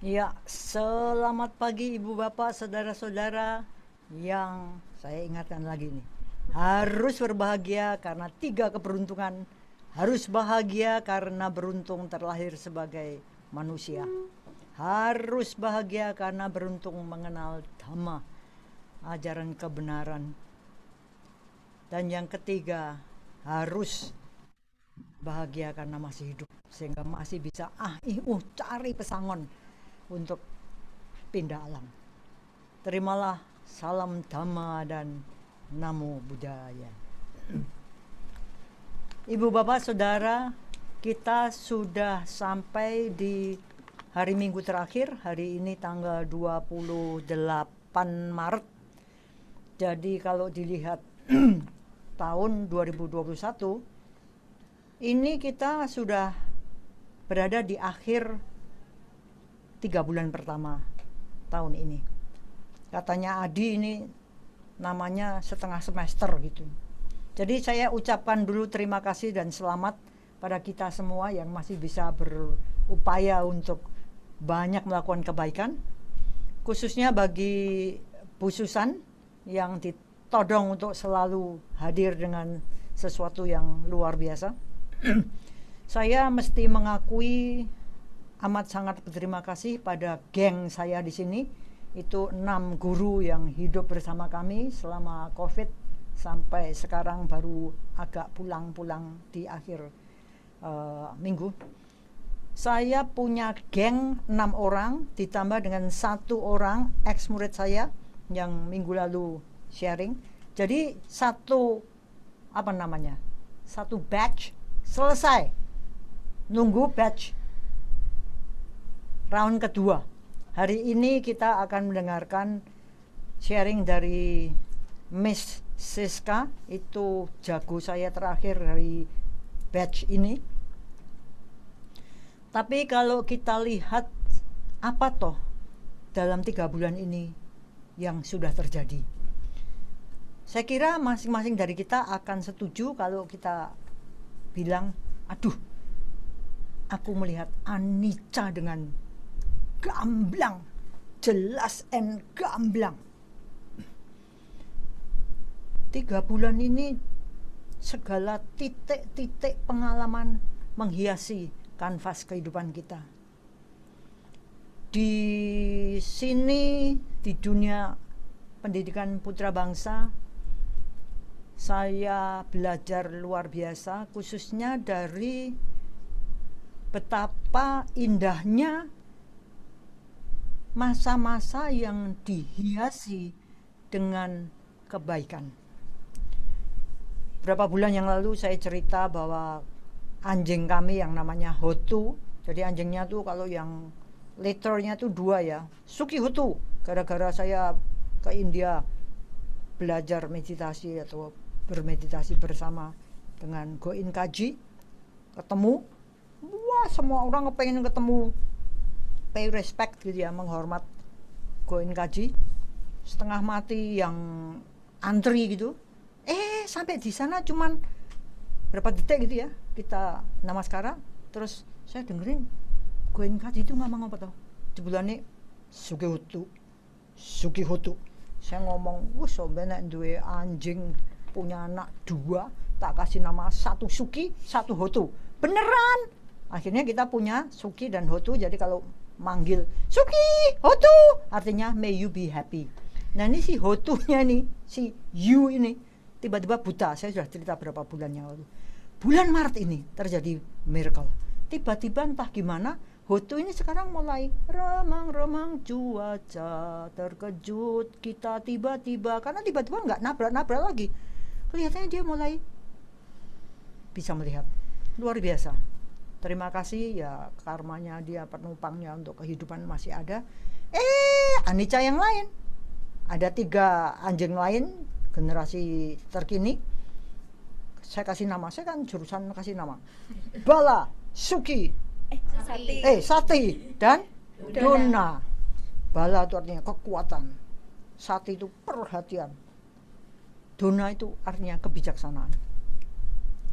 Ya, selamat pagi Ibu Bapak, saudara-saudara yang saya ingatkan lagi nih. Harus berbahagia karena 3 keberuntungan. Harus bahagia karena beruntung terlahir sebagai manusia. Harus bahagia karena beruntung mengenal Dhamma, ajaran kebenaran. Dan yang ketiga, harus bahagia karena masih hidup sehingga masih bisa cari pesangon untuk pindah alam. Terimalah salam Dhamma dan Namo Buddhaya. Ibu bapak saudara, kita sudah sampai di hari Minggu terakhir. Hari ini tanggal 28 Maret. Jadi kalau dilihat tahun 2021, ini kita sudah berada di akhir 3 bulan pertama tahun ini. Katanya Adi ini namanya setengah semester gitu. Jadi saya ucapkan dulu terima kasih dan selamat pada kita semua yang masih bisa berupaya untuk banyak melakukan kebaikan. Khususnya bagi Bu Susan yang ditodong untuk selalu hadir dengan sesuatu yang luar biasa. Saya mesti mengakui amat sangat berterima kasih pada geng saya di sini. Itu 6 guru yang hidup bersama kami selama COVID sampai sekarang baru agak pulang-pulang di akhir minggu. Saya punya geng 6 orang ditambah dengan 1 orang ex murid saya yang minggu lalu sharing. Jadi satu batch selesai, nunggu batch round kedua. Hari ini kita akan mendengarkan sharing dari Miss Siska, itu jago saya terakhir dari batch ini. Tapi kalau kita lihat apa toh dalam 3 bulan ini yang sudah terjadi, saya kira masing-masing dari kita akan setuju kalau kita bilang, aduh, aku melihat anicca dengan gamblang, jelas and gamblang. 3 bulan ini segala titik-titik pengalaman menghiasi kanvas kehidupan kita. Di sini, di dunia pendidikan putra bangsa, saya belajar luar biasa, khususnya dari betapa indahnya masa-masa yang dihiasi dengan kebaikan. Berapa bulan yang lalu saya cerita bahwa anjing kami yang namanya Hotu, jadi anjingnya tuh kalau yang letternya tuh 2 ya, Suki Hotu. Gara-gara saya ke India belajar meditasi atau bermeditasi bersama dengan Goin Kaji, ketemu, wah semua orang kepengen ketemu, pay respect gitu ya, menghormat Goin Kaji. Setengah mati yang antri gitu. Sampai di sana cuman berapa detik gitu ya, kita namaskara. Terus saya dengerin Goin Kaji itu ngomong apa tau, jebulane Suki Hotu. Saya ngomong, wah sampeyan duwe anjing punya anak 2, tak kasih nama 1 Suki, 1 Hotu. Beneran. Akhirnya kita punya Suki dan Hotu. Jadi kalau manggil Suki, Hotu, artinya may you be happy. Nah ini si Hotunya nih, si You ini tiba-tiba buta. Saya sudah cerita berapa bulan yang lalu. Bulan Maret ini terjadi miracle. Tiba-tiba entah gimana Hotu ini sekarang mulai remang-remang cuaca, terkejut kita tiba-tiba, karena tiba-tiba nggak nabrak-nabrak lagi. Kelihatannya dia mulai bisa melihat. Luar biasa. Terima kasih ya, karmanya dia, penopangnya untuk kehidupan masih ada. Anicca yang lain. Ada 3 anjing lain generasi terkini. Saya kasih nama, saya kan jurusan kasih nama. Bala, Suki, Sati dan Dona. Bala itu artinya kekuatan, Sati itu perhatian, Dona itu artinya kebijaksanaan.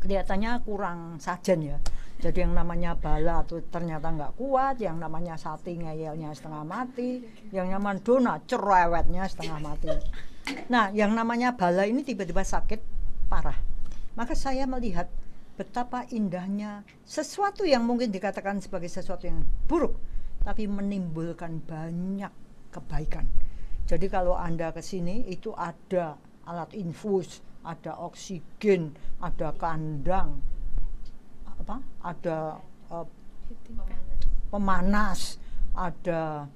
Kelihatannya kurang sajen ya. Jadi yang namanya bala tuh ternyata nggak kuat, yang namanya sati ngeyelnya setengah mati, yang namanya dona cerewetnya setengah mati. Nah, yang namanya bala ini tiba-tiba sakit parah. Maka saya melihat betapa indahnya sesuatu yang mungkin dikatakan sebagai sesuatu yang buruk, tapi menimbulkan banyak kebaikan. Jadi kalau Anda ke sini itu ada alat infus, ada oksigen, ada kandang, ada pemanas, ada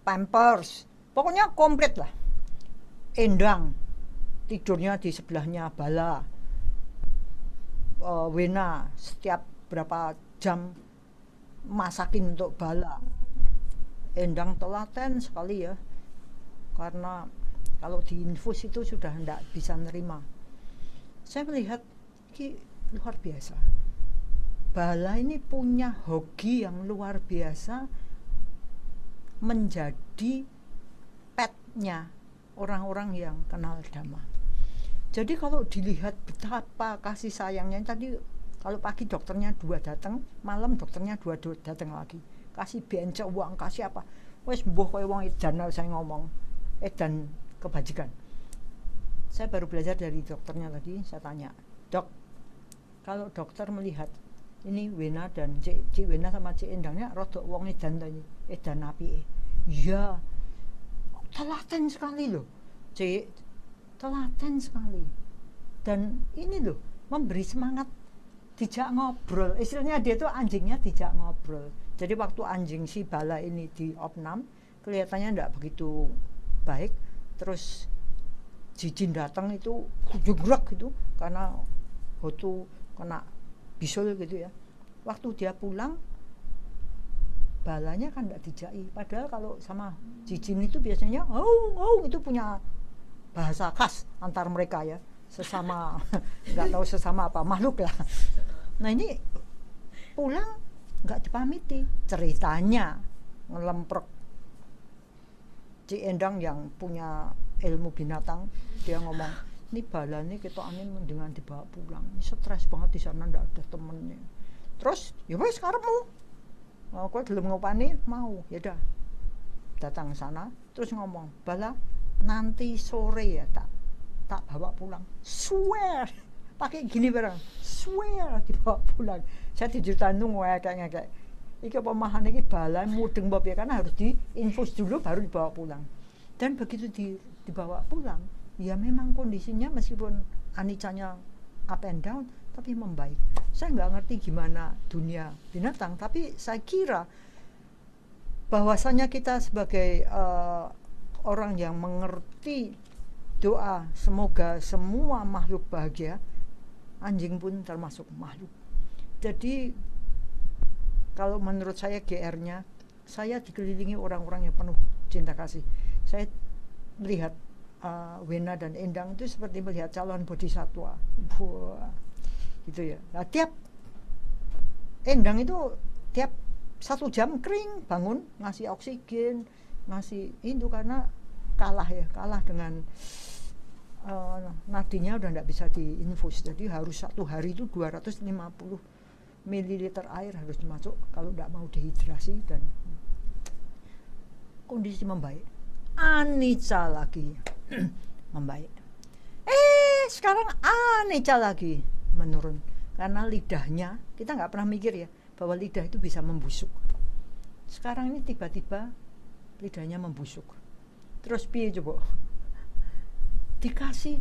pampers, pokoknya komplit lah. Endang tidurnya di sebelahnya bala, Wena setiap berapa jam masakin untuk bala. Endang telaten sekali ya, karena kalau diinfus itu sudah tidak bisa nerima. Saya melihat ini luar biasa. Bala ini punya hoki yang luar biasa menjadi petnya orang-orang yang kenal Dhamma. Jadi kalau dilihat betapa kasih sayangnya, tadi kalau pagi dokternya 2 datang, malam dokternya 2 datang lagi, kasih bencok uang, kasih apa, wes mbuh koyo wong edan. Saya ngomong edan kebajikan. Saya baru belajar dari dokternya tadi. Saya tanya, dok, kalau dokter melihat ini Wena dan Cik Wena sama Cik Endangnya rodok wong edan tadi, edan apike. Iya, telaten sekali loh Cik, telaten sekali. Dan ini loh memberi semangat, dijak ngobrol. Istilahnya dia tuh anjingnya dijak ngobrol. Jadi waktu anjing si bala ini di opnam kelihatannya tidak begitu baik, terus Jijin datang itu jegrak gitu karena Hotu kena bisul gitu ya. Waktu dia pulang balanya kan tidak dijai, padahal kalau sama Jijin itu biasanya itu punya bahasa khas antar mereka ya, sesama nggak tahu sesama apa makhluk lah. Nah ini pulang nggak dipamiti, ceritanya ngelemprek. Cik Endang yang punya ilmu binatang dia ngomong, ini bala nih kita angin dengan dibawa pulang, ini stres banget di sana, ndak ada temennya. Terus ya wes sekarang mau kau belum ngopani mau ya dah datang sana terus ngomong, bala nanti sore ya tak bawa pulang, swear, pakai gini barang, swear dibawa pulang. Saya diceritain tuh kayak iki pemahan iki bala mudeng bab ya, karena harus diinfus dulu baru dibawa pulang. Dan begitu dibawa pulang ya memang kondisinya meskipun anicanya up and down tapi membaik. Saya nggak ngerti gimana dunia binatang, tapi saya kira bahwasanya kita sebagai orang yang mengerti doa semoga semua makhluk bahagia, anjing pun termasuk makhluk. Jadi kalau menurut saya GR-nya, saya dikelilingi orang-orang yang penuh cinta kasih. Saya melihat Wena dan Endang itu seperti melihat calon bodhisatwa. Gitu ya. Nah, tiap Endang itu tiap 1 jam kering bangun, ngasih oksigen, ngasih itu karena kalah dengan nadinya udah nggak bisa diinfus. Jadi harus 1 hari itu 250 ml air harus masuk kalau nggak mau dehidrasi, dan kondisi membaik. Anicca lagi membaik. Sekarang anicca lagi menurun karena lidahnya, kita nggak pernah mikir ya bahwa lidah itu bisa membusuk. Sekarang ini tiba-tiba lidahnya membusuk. Terus piye coba? Dikasih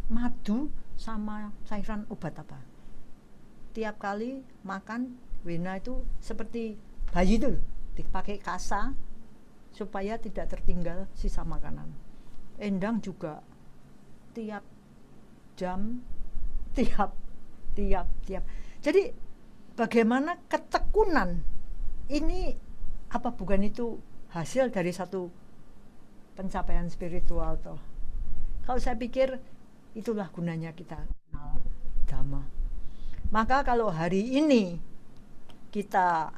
madu sama cairan obat apa? Tiap kali makan Wena itu seperti bayi itu dipakai kasa supaya tidak tertinggal sisa makanan. Endang juga tiap jam, tiap. Jadi bagaimana ketekunan ini, apa bukan itu hasil dari satu pencapaian spiritual toh? Kalau saya pikir itulah gunanya kita kenal Dhamma. Maka kalau hari ini kita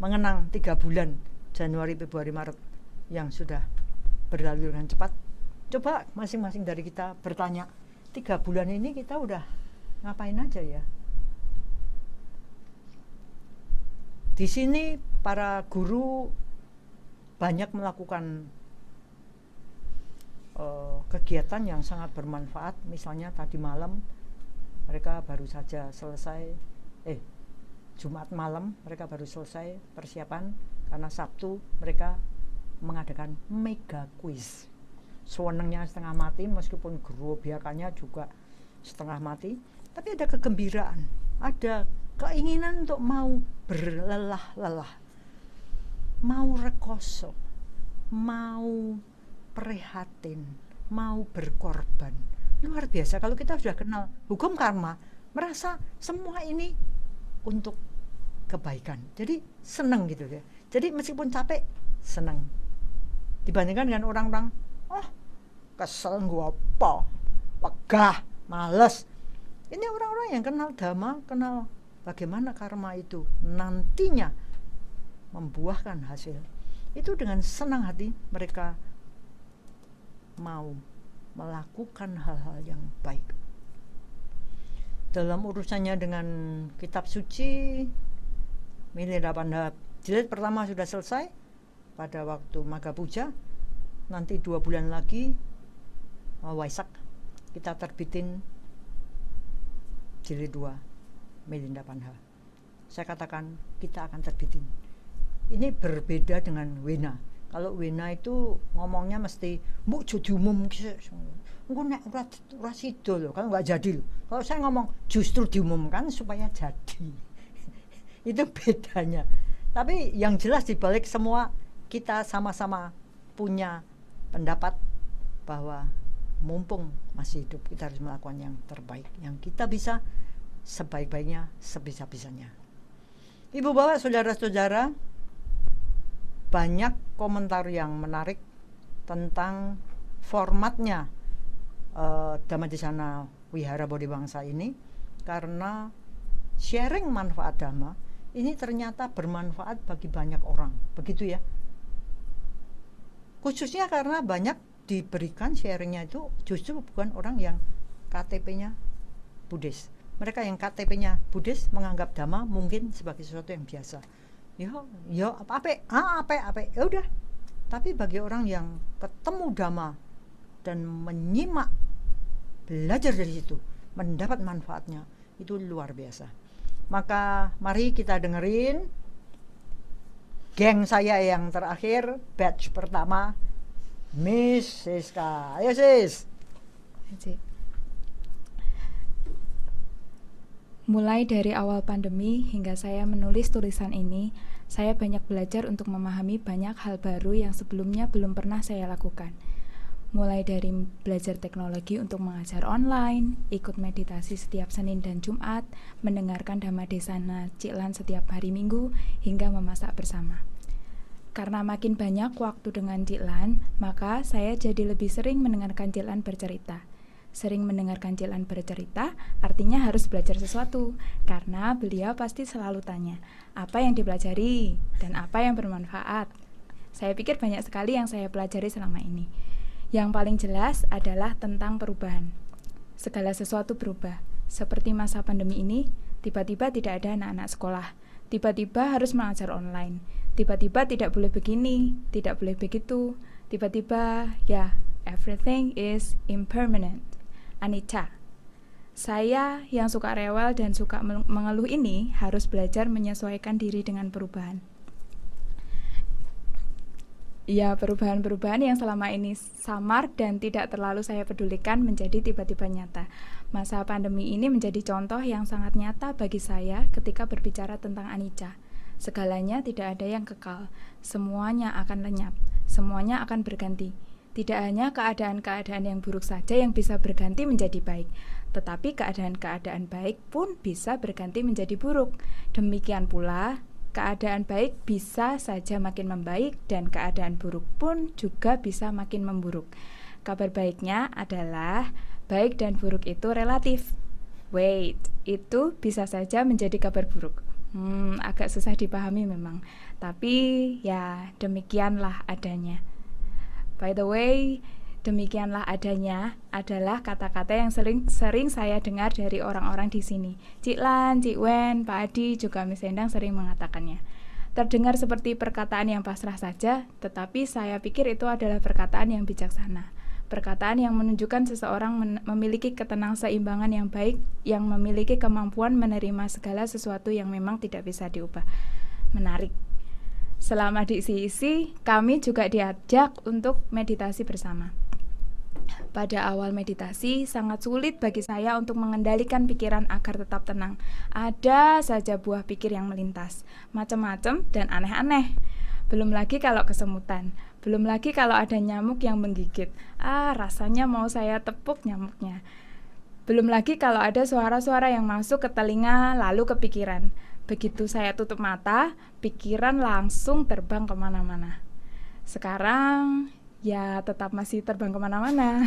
mengenang 3 bulan Januari, Februari, Maret yang sudah berlalu dengan cepat, coba masing-masing dari kita bertanya, 3 bulan ini kita udah ngapain aja ya. Di sini para guru banyak melakukan kegiatan yang sangat bermanfaat. Misalnya tadi malam mereka baru saja selesai Jumat malam mereka baru selesai persiapan karena Sabtu mereka mengadakan mega quiz. Senengnya setengah mati meskipun gerobakannya juga setengah mati, tapi ada kegembiraan, ada keinginan untuk mau berlelah-lelah, mau rekoso, mau prihatin, mau berkorban. Luar biasa. Kalau kita sudah kenal hukum karma, merasa semua ini untuk kebaikan. Jadi senang gitu ya. Jadi meskipun capek, senang. Dibandingkan dengan orang-orang, kesel gua apa, wegah, males. Ini orang-orang yang kenal dhamma, kenal bagaimana karma itu nantinya membuahkan hasil. Itu dengan senang hati mereka mau melakukan hal-hal yang baik. Dalam urusannya dengan kitab suci, Milinda Pandha jilid pertama sudah selesai pada waktu Magha Puja. Nanti 2 bulan lagi Waisak kita terbitin jilid 2 Milinda Pandha. Saya katakan kita akan terbitin. Ini berbeda dengan Wena. Kalau Wena itu ngomongnya mesti mbok jadi umum, engko nek ora sida lho, kan enggak jadi lho. Kalau saya ngomong justru diumumkan supaya jadi. Itu bedanya. Tapi yang jelas di balik semua kita sama-sama punya pendapat bahwa mumpung masih hidup kita harus melakukan yang terbaik, yang kita bisa sebaik-baiknya, sebisa-bisanya. Ibu bapak, saudara-saudara, banyak komentar yang menarik tentang formatnya Dhammadzisana Wihara Bodhibangsa ini, karena sharing manfaat Dhamma ini ternyata bermanfaat bagi banyak orang, begitu ya. Khususnya karena banyak diberikan sharingnya itu justru bukan orang yang KTP-nya Buddhis. Mereka yang KTP-nya Buddhis menganggap Dhamma mungkin sebagai sesuatu yang biasa. Ya apa ya udah. Tapi bagi orang yang ketemu Dhamma dan menyimak, belajar dari situ, mendapat manfaatnya, itu luar biasa. Maka mari kita dengerin geng saya yang terakhir, batch pertama, Miss Siska. Ayo sis. Mulai dari awal pandemi hingga saya menulis tulisan ini, saya banyak belajar untuk memahami banyak hal baru yang sebelumnya belum pernah saya lakukan. Mulai dari belajar teknologi untuk mengajar online, ikut meditasi setiap Senin dan Jumat, mendengarkan Dhammadzisana Ciklan setiap hari Minggu, hingga memasak bersama. Karena makin banyak waktu dengan Ciklan, maka saya jadi lebih sering mendengarkan Ciklan bercerita. Sering mendengarkan Ciklan bercerita artinya harus belajar sesuatu, karena beliau pasti selalu tanya, apa yang dipelajari dan apa yang bermanfaat. Saya pikir banyak sekali yang saya pelajari selama ini. Yang paling jelas adalah tentang perubahan. Segala sesuatu berubah. Seperti masa pandemi ini, tiba-tiba tidak ada anak-anak sekolah. Tiba-tiba harus mengajar online. Tiba-tiba tidak boleh begini, tidak boleh begitu. Tiba-tiba, everything is impermanent. Anicca. Saya yang suka rewel dan suka mengeluh ini harus belajar menyesuaikan diri dengan perubahan. Ya, perubahan-perubahan yang selama ini samar dan tidak terlalu saya pedulikan menjadi tiba-tiba nyata. Masa pandemi ini menjadi contoh yang sangat nyata bagi saya ketika berbicara tentang anicca. Segalanya tidak ada yang kekal, semuanya akan lenyap, semuanya akan berganti. Tidak hanya keadaan-keadaan yang buruk saja yang bisa berganti menjadi baik, tetapi keadaan-keadaan baik pun bisa berganti menjadi buruk. Demikian pula, keadaan baik bisa saja makin membaik dan keadaan buruk pun juga bisa makin memburuk. Kabar baiknya adalah baik dan buruk itu relatif. Itu bisa saja menjadi kabar buruk. Agak susah dipahami memang, tapi ya demikianlah adanya. By the way, Demikianlah adanya adalah kata-kata yang sering saya dengar dari orang-orang di sini. Cik Lan, Cik Wen, Pak Adi, juga Miss Endang sering mengatakannya. Terdengar seperti perkataan yang pasrah saja, tetapi saya pikir itu adalah perkataan yang bijaksana. Perkataan yang menunjukkan seseorang memiliki ketenangseimbangan yang baik, yang memiliki kemampuan menerima segala sesuatu yang memang tidak bisa diubah. Menarik. Selama di ISI, kami juga diajak untuk meditasi bersama. Pada awal meditasi, sangat sulit bagi saya untuk mengendalikan pikiran agar tetap tenang. Ada saja buah pikir yang melintas, macam-macam dan aneh-aneh. Belum lagi kalau kesemutan, belum lagi kalau ada nyamuk yang menggigit. Rasanya mau saya tepuk nyamuknya. Belum lagi kalau ada suara-suara yang masuk ke telinga lalu ke pikiran. Begitu saya tutup mata, pikiran langsung terbang kemana-mana. Sekarang ya tetap masih terbang kemana-mana.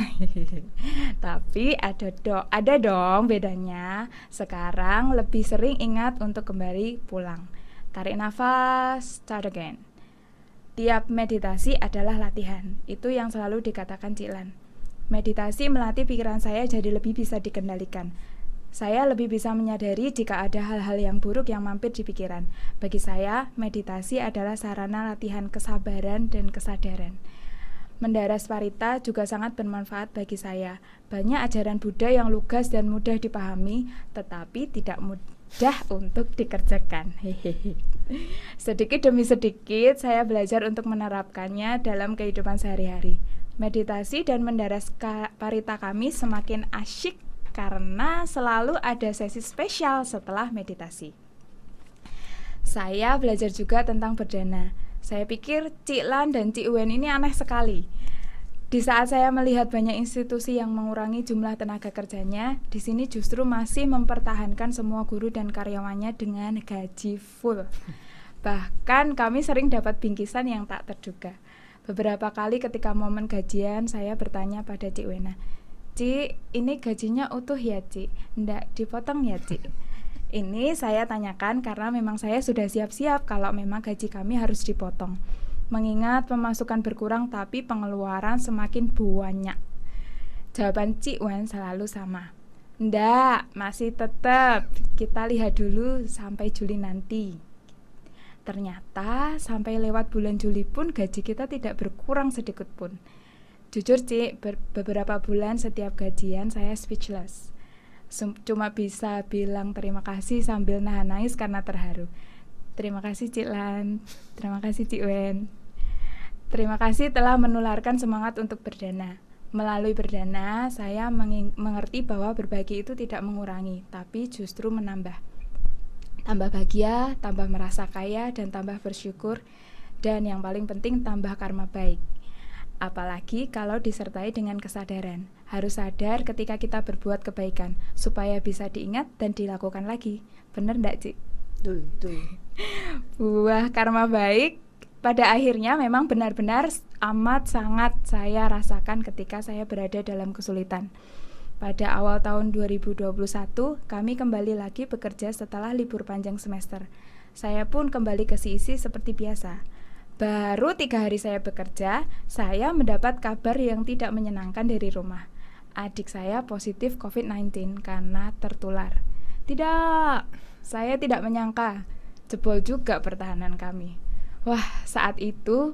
Tapi ada dong bedanya. Sekarang lebih sering ingat untuk kembali pulang. Tarik nafas, start again. Tiap meditasi adalah latihan. Itu yang selalu dikatakan Cik Lan. Meditasi melatih pikiran saya jadi lebih bisa dikendalikan. Saya lebih bisa menyadari jika ada hal-hal yang buruk yang mampir di pikiran. Bagi saya, meditasi adalah sarana latihan kesabaran dan kesadaran. Mendaras Parita juga sangat bermanfaat bagi saya. Banyak ajaran Buddha yang lugas dan mudah dipahami, tetapi tidak mudah untuk dikerjakan. Sedikit demi sedikit, saya belajar untuk menerapkannya dalam kehidupan sehari-hari. Meditasi dan mendaras Parita kami semakin asyik karena selalu ada sesi spesial setelah meditasi. Saya belajar juga tentang berdana. Saya pikir Cik Lan dan Cik Wen ini aneh sekali. Di saat saya melihat banyak institusi yang mengurangi jumlah tenaga kerjanya, di sini justru masih mempertahankan semua guru dan karyawannya dengan gaji full. Bahkan kami sering dapat bingkisan yang tak terduga. Beberapa kali ketika momen gajian, saya bertanya pada Cik Wena, Cik, ini gajinya utuh ya Cik? Ndak dipotong ya Cik? Ini saya tanyakan karena memang saya sudah siap-siap kalau memang gaji kami harus dipotong. Mengingat pemasukan berkurang tapi pengeluaran semakin banyak. Jawaban Cik Wen selalu sama. Ndak, masih tetap. Kita lihat dulu sampai Juli nanti. Ternyata sampai lewat bulan Juli pun gaji kita tidak berkurang sedikit pun. Jujur Cik, beberapa bulan setiap gajian saya speechless. Cuma bisa bilang terima kasih sambil nahan nangis karena terharu. Terima kasih Cik Lan, terima kasih Cik Wen. Terima kasih telah menularkan semangat untuk berdana. Melalui berdana, saya mengerti bahwa berbagi itu tidak mengurangi, tapi justru menambah. Tambah bahagia, tambah merasa kaya, dan tambah bersyukur. Dan yang paling penting, tambah karma baik. Apalagi kalau disertai dengan kesadaran. Harus sadar ketika kita berbuat kebaikan, supaya bisa diingat dan dilakukan lagi. Bener ndak, Cik? Betul. Buah karma baik pada akhirnya memang benar-benar amat sangat saya rasakan ketika saya berada dalam kesulitan. Pada awal tahun 2021, kami kembali lagi bekerja setelah libur panjang semester. Saya pun kembali ke CISI seperti biasa. Baru 3 hari saya bekerja, saya mendapat kabar yang tidak menyenangkan dari rumah. Adik saya positif COVID-19 karena tertular. Tidak, saya tidak menyangka. Jebol juga pertahanan kami. Wah, saat itu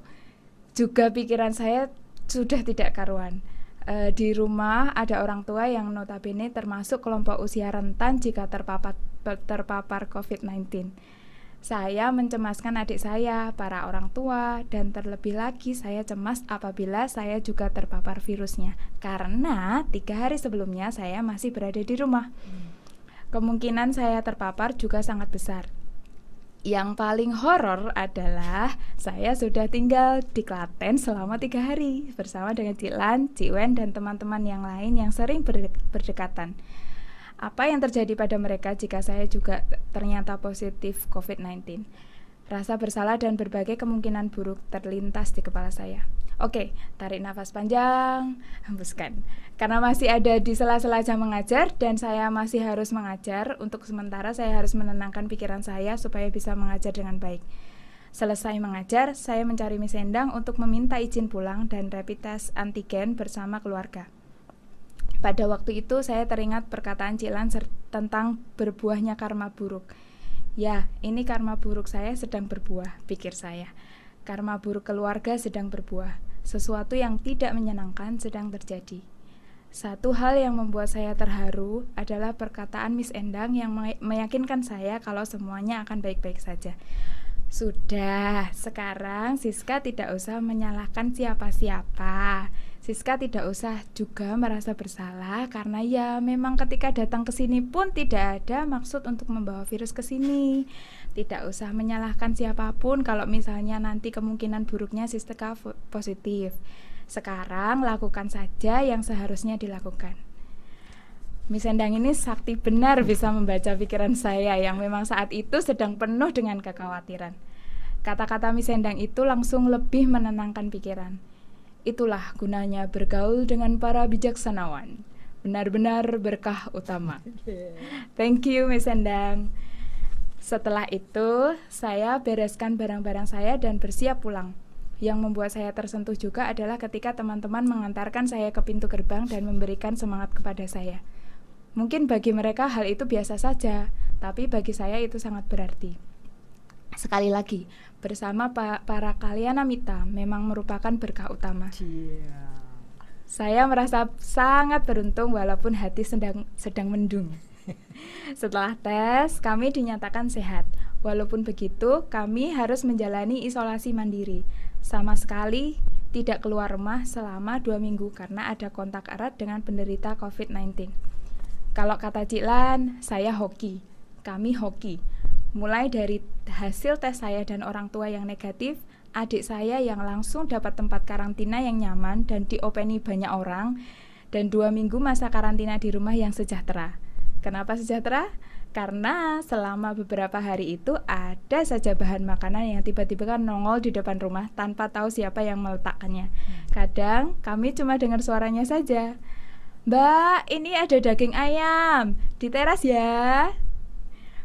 juga pikiran saya sudah tidak karuan. Di rumah ada orang tua yang notabene termasuk kelompok usia rentan jika terpapar COVID-19. Saya mencemaskan adik saya, para orang tua, dan terlebih lagi saya cemas apabila saya juga terpapar virusnya. Karena 3 hari sebelumnya saya masih berada di rumah. Kemungkinan saya terpapar juga sangat besar. Yang paling horor adalah saya sudah tinggal di Klaten selama 3 hari bersama dengan Cik Lan, Cik Wen, dan teman-teman yang lain yang sering berdekatan. Apa yang terjadi pada mereka jika saya juga ternyata positif COVID-19? Rasa bersalah dan berbagai kemungkinan buruk terlintas di kepala saya. Oke, tarik nafas panjang, hembuskan. Karena masih ada di sela-sela jam mengajar dan saya masih harus mengajar, untuk sementara saya harus menenangkan pikiran saya supaya bisa mengajar dengan baik. Selesai mengajar, saya mencari mie sendang untuk meminta izin pulang dan rapid test antigen bersama keluarga. Pada waktu itu saya teringat perkataan Cik Lan tentang berbuahnya karma buruk. Ya, ini karma buruk saya sedang berbuah, pikir saya. Karma buruk keluarga sedang berbuah. Sesuatu yang tidak menyenangkan sedang terjadi. Satu hal yang membuat saya terharu adalah perkataan Miss Endang yang meyakinkan saya kalau semuanya akan baik-baik saja. Sudah, sekarang Siska tidak usah menyalahkan siapa-siapa. Siska tidak usah juga merasa bersalah karena ya memang ketika datang ke sini pun tidak ada maksud untuk membawa virus ke sini. Tidak usah menyalahkan siapapun kalau misalnya nanti kemungkinan buruknya Siska positif. Sekarang lakukan saja yang seharusnya dilakukan. Miss Endang ini sakti benar bisa membaca pikiran saya yang memang saat itu sedang penuh dengan kekhawatiran. Kata-kata Miss Endang itu langsung lebih menenangkan pikiran. Itulah gunanya bergaul dengan para bijaksanawan. Benar-benar berkah utama. Thank you Miss Endang. Setelah itu, saya bereskan barang-barang saya dan bersiap pulang. Yang membuat saya tersentuh juga adalah ketika teman-teman mengantarkan saya ke pintu gerbang dan memberikan semangat kepada saya. Mungkin bagi mereka hal itu biasa saja, tapi bagi saya itu sangat berarti. Sekali lagi, bersama para Kalyanamita memang merupakan berkah utama. Saya merasa sangat beruntung walaupun hati sedang mendung. Setelah tes, kami dinyatakan sehat. Walaupun begitu, kami harus menjalani isolasi mandiri. Sama sekali tidak keluar rumah selama 2 minggu karena ada kontak erat dengan penderita COVID-19. Kalau kata Cik Lan, saya hoki. Kami hoki. Mulai dari hasil tes saya dan orang tua yang negatif, adik saya yang langsung dapat tempat karantina yang nyaman dan diopeni banyak orang, dan 2 minggu masa karantina di rumah yang sejahtera. Kenapa sejahtera? Karena selama beberapa hari itu ada saja bahan makanan yang tiba-tiba kan nongol di depan rumah tanpa tahu siapa yang meletakkannya. Kadang kami cuma dengar suaranya saja. Mbak, ini ada daging ayam di teras ya.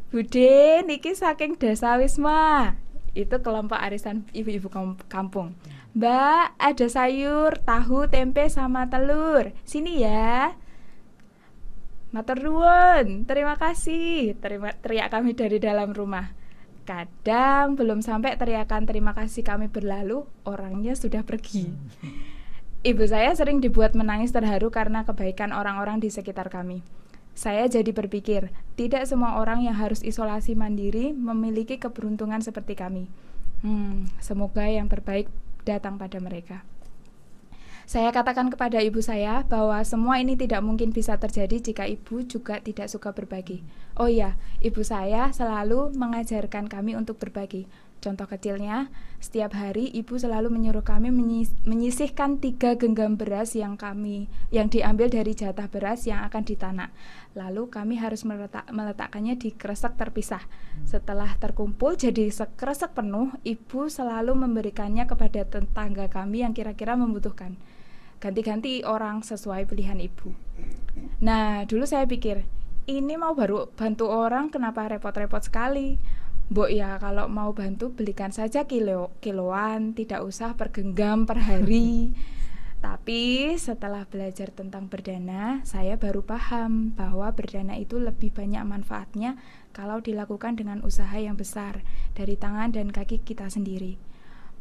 Bude, niki saking Desa Wisma. Itu kelompok arisan ibu-ibu kampung. Mbak, ada sayur, tahu, tempe sama telur. Sini ya. Matur nuwun, terima kasih. Teriak kami dari dalam rumah. Kadang belum sampai teriakan terima kasih kami berlalu, orangnya sudah pergi. Ibu saya sering dibuat menangis terharu karena kebaikan orang-orang di sekitar kami. Saya jadi berpikir, tidak semua orang yang harus isolasi mandiri memiliki keberuntungan seperti kami. Semoga yang terbaik datang pada mereka. Saya katakan kepada ibu saya bahwa semua ini tidak mungkin bisa terjadi jika ibu juga tidak suka berbagi. Oh iya, ibu saya selalu mengajarkan kami untuk berbagi. Contoh kecilnya, setiap hari ibu selalu menyuruh kami menyisihkan 3 genggam beras yang diambil dari jatah beras yang akan ditanak. Lalu kami harus meletakkannya di kresek terpisah. Setelah terkumpul jadi sekresek penuh, ibu selalu memberikannya kepada tetangga kami yang kira-kira membutuhkan. Ganti-ganti orang sesuai pilihan ibu. Nah, dulu saya pikir, ini mau baru bantu orang kenapa repot-repot sekali? Mbok ya kalau mau bantu belikan saja kiloan, tidak usah per genggam per hari. Tapi setelah belajar tentang berdana, saya baru paham bahwa berdana itu lebih banyak manfaatnya kalau dilakukan dengan usaha yang besar dari tangan dan kaki kita sendiri.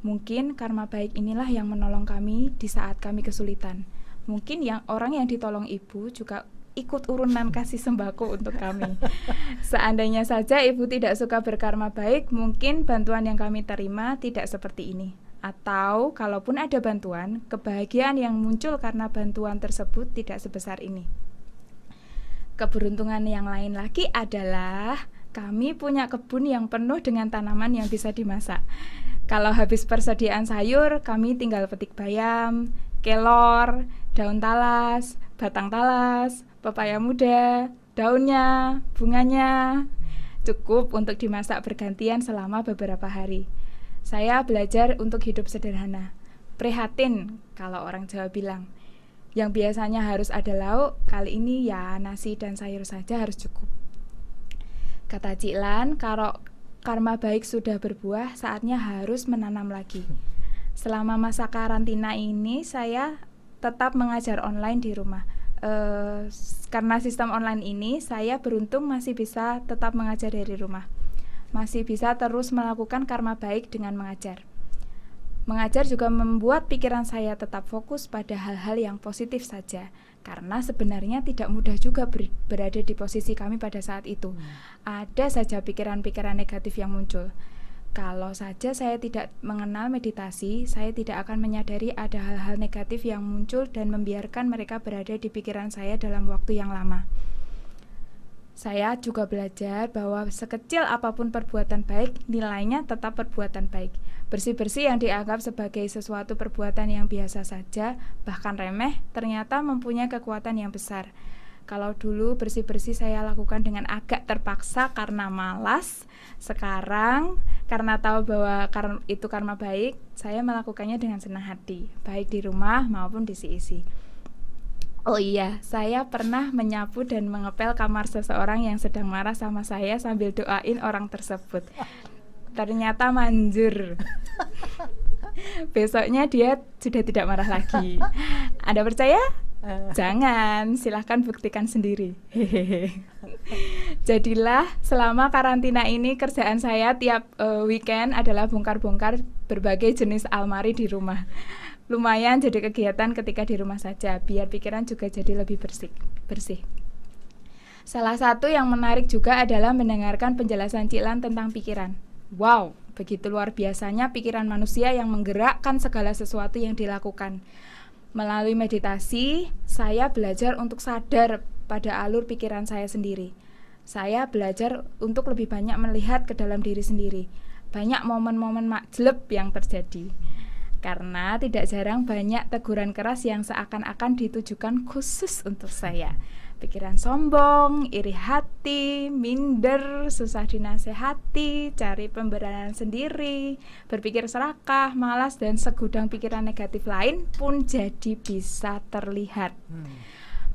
Mungkin karma baik inilah yang menolong kami di saat kami kesulitan. Mungkin orang yang ditolong ibu juga ikut urunan kasih sembako untuk kami. Seandainya saja ibu tidak suka berkarma baik, mungkin bantuan yang kami terima tidak seperti ini. Atau kalaupun ada bantuan, kebahagiaan yang muncul karena bantuan tersebut tidak sebesar ini. Keberuntungan yang lain lagi adalah kami punya kebun yang penuh dengan tanaman yang bisa dimasak. Kalau habis persediaan sayur, kami tinggal petik bayam, kelor, daun talas, batang talas, pepaya muda, daunnya, bunganya. Cukup untuk dimasak bergantian selama beberapa hari. Saya belajar untuk hidup sederhana. Prihatin kalau orang Jawa bilang. Yang biasanya harus ada lauk, kali ini ya nasi dan sayur saja harus cukup. Kata Cik Lan, karma baik sudah berbuah, saatnya harus menanam lagi. Selama masa karantina ini saya tetap mengajar online di rumah. Karena sistem online ini, saya beruntung masih bisa tetap mengajar dari rumah. Masih bisa terus melakukan karma baik dengan mengajar. Mengajar juga membuat pikiran saya tetap fokus pada hal-hal yang positif saja, karena sebenarnya tidak mudah juga berada di posisi kami pada saat itu. Ada saja pikiran-pikiran negatif yang muncul. Kalau saja saya tidak mengenal meditasi, saya tidak akan menyadari ada hal-hal negatif yang muncul dan membiarkan mereka berada di pikiran saya dalam waktu yang lama. Saya juga belajar bahwa sekecil apapun perbuatan baik, nilainya tetap perbuatan baik. Bersih-bersih yang dianggap sebagai sesuatu perbuatan yang biasa saja, bahkan remeh, ternyata mempunyai kekuatan yang besar. Kalau dulu bersih-bersih saya lakukan dengan agak terpaksa karena malas, sekarang karena tahu bahwa itu karma baik, saya melakukannya dengan senang hati, baik di rumah maupun di CEC. Oh iya, saya pernah menyapu dan mengepel kamar seseorang yang sedang marah sama saya sambil doain orang tersebut. Ternyata manjur. Besoknya dia sudah tidak marah lagi. Anda percaya? Jangan, silahkan buktikan sendiri. Jadilah selama karantina ini kerjaan saya tiap weekend adalah bongkar-bongkar berbagai jenis almari di rumah. Lumayan jadi kegiatan ketika di rumah saja, biar pikiran juga jadi lebih bersih. Salah satu yang menarik juga adalah mendengarkan penjelasan Ciklan tentang pikiran. Wow, begitu luar biasanya pikiran manusia yang menggerakkan segala sesuatu yang dilakukan. Melalui meditasi, saya belajar untuk sadar pada alur pikiran saya sendiri. Saya belajar untuk lebih banyak melihat ke dalam diri sendiri. Banyak momen-momen makjleb yang terjadi. Karena tidak jarang banyak teguran keras yang seakan-akan ditujukan khusus untuk saya. Pikiran sombong, iri hati, minder, susah dinasehati, cari pembenaran sendiri, berpikir serakah, malas, dan segudang pikiran negatif lain pun jadi bisa terlihat.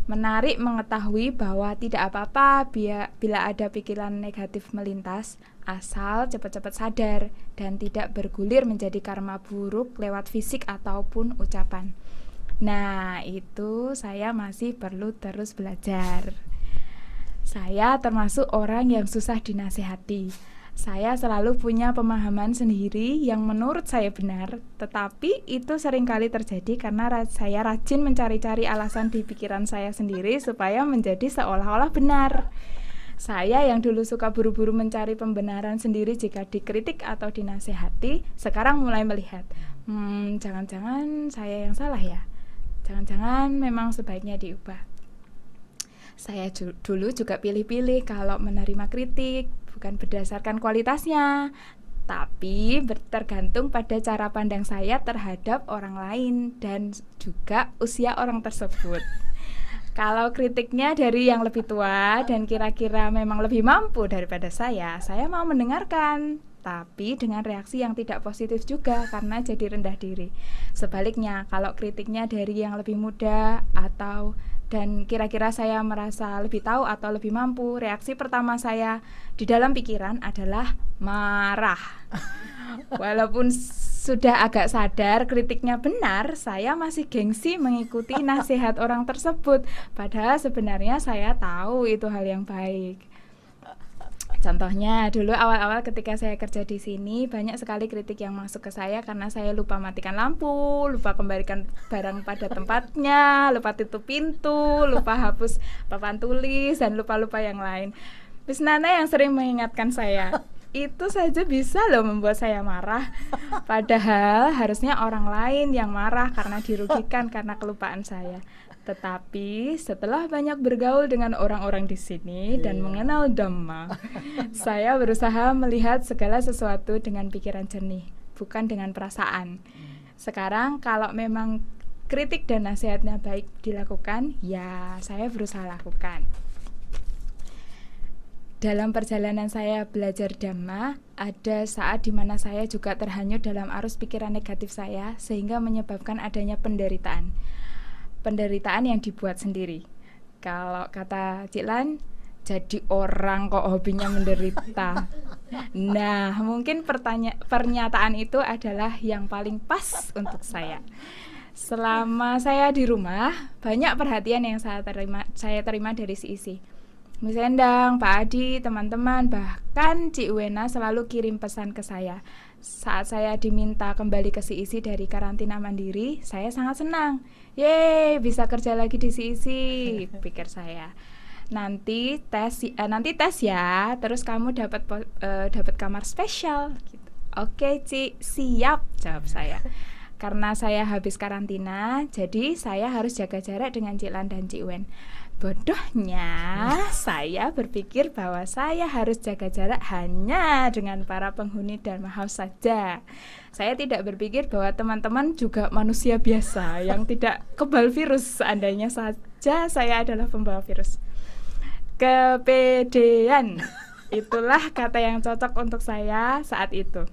Menarik mengetahui bahwa tidak apa-apa bila ada pikiran negatif melintas, asal cepat-cepat sadar dan tidak bergulir menjadi karma buruk lewat fisik ataupun ucapan. Nah, itu saya masih perlu terus belajar. Saya termasuk orang yang susah dinasehati. Saya selalu punya pemahaman sendiri yang menurut saya benar, tetapi itu seringkali terjadi karena saya rajin mencari-cari alasan di pikiran saya sendiri supaya menjadi seolah-olah benar. Saya yang dulu suka buru-buru mencari pembenaran sendiri jika dikritik atau dinasehati, sekarang mulai melihat, jangan-jangan saya yang salah ya. Jangan-jangan memang sebaiknya diubah. Saya dulu juga pilih-pilih kalau menerima kritik, bukan berdasarkan kualitasnya, tapi tergantung pada cara pandang saya terhadap orang lain dan juga usia orang tersebut. Kalau kritiknya dari yang lebih tua dan kira-kira memang lebih mampu daripada saya mau mendengarkan, tapi dengan reaksi yang tidak positif juga karena jadi rendah diri. Sebaliknya, kalau kritiknya dari yang lebih muda dan kira-kira saya merasa lebih tahu atau lebih mampu, reaksi pertama saya di dalam pikiran adalah marah. Walaupun sudah agak sadar kritiknya benar, saya masih gengsi mengikuti nasihat orang tersebut. Padahal sebenarnya saya tahu itu hal yang baik. Contohnya, dulu awal-awal ketika saya kerja di sini, banyak sekali kritik yang masuk ke saya karena saya lupa matikan lampu, lupa kembalikan barang pada tempatnya, lupa tutup pintu, lupa hapus papan tulis, dan lupa-lupa yang lain. Miss Nana yang sering mengingatkan saya, itu saja bisa loh membuat saya marah. Padahal harusnya orang lain yang marah karena dirugikan karena kelupaan saya. Tetapi setelah banyak bergaul dengan orang-orang di sini dan mengenal Dhamma, saya berusaha melihat segala sesuatu dengan pikiran jernih, bukan dengan perasaan. Sekarang kalau memang kritik dan nasihatnya baik dilakukan, ya saya berusaha lakukan. Dalam perjalanan saya belajar Dhamma, ada saat di mana saya juga terhanyut dalam arus pikiran negatif saya sehingga menyebabkan adanya penderitaan yang dibuat sendiri. Kalau kata Ciklan, jadi orang kok hobinya menderita. Nah, mungkin pernyataan itu adalah yang paling pas untuk saya. Selama saya di rumah, banyak perhatian yang saya terima dari si Isi. Miss Endang, Pak Adi, teman-teman, bahkan Cik Wena selalu kirim pesan ke saya. Saat saya diminta kembali ke si Isi dari karantina mandiri, saya sangat senang. Yeay, bisa kerja lagi di si Isi, pikir saya. Nanti tes ya, terus kamu dapat kamar spesial gitu. Oke, Ci, siap, jawab saya. Karena saya habis karantina, jadi saya harus jaga jarak dengan Cik Lan dan Cik Wen. Bodohnya, saya berpikir bahwa saya harus jaga jarak hanya dengan para penghuni Dharma House saja. Saya tidak berpikir bahwa teman-teman juga manusia biasa yang tidak kebal virus, seandainya saja saya adalah pembawa virus. Kepedean, itulah kata yang cocok untuk saya saat itu.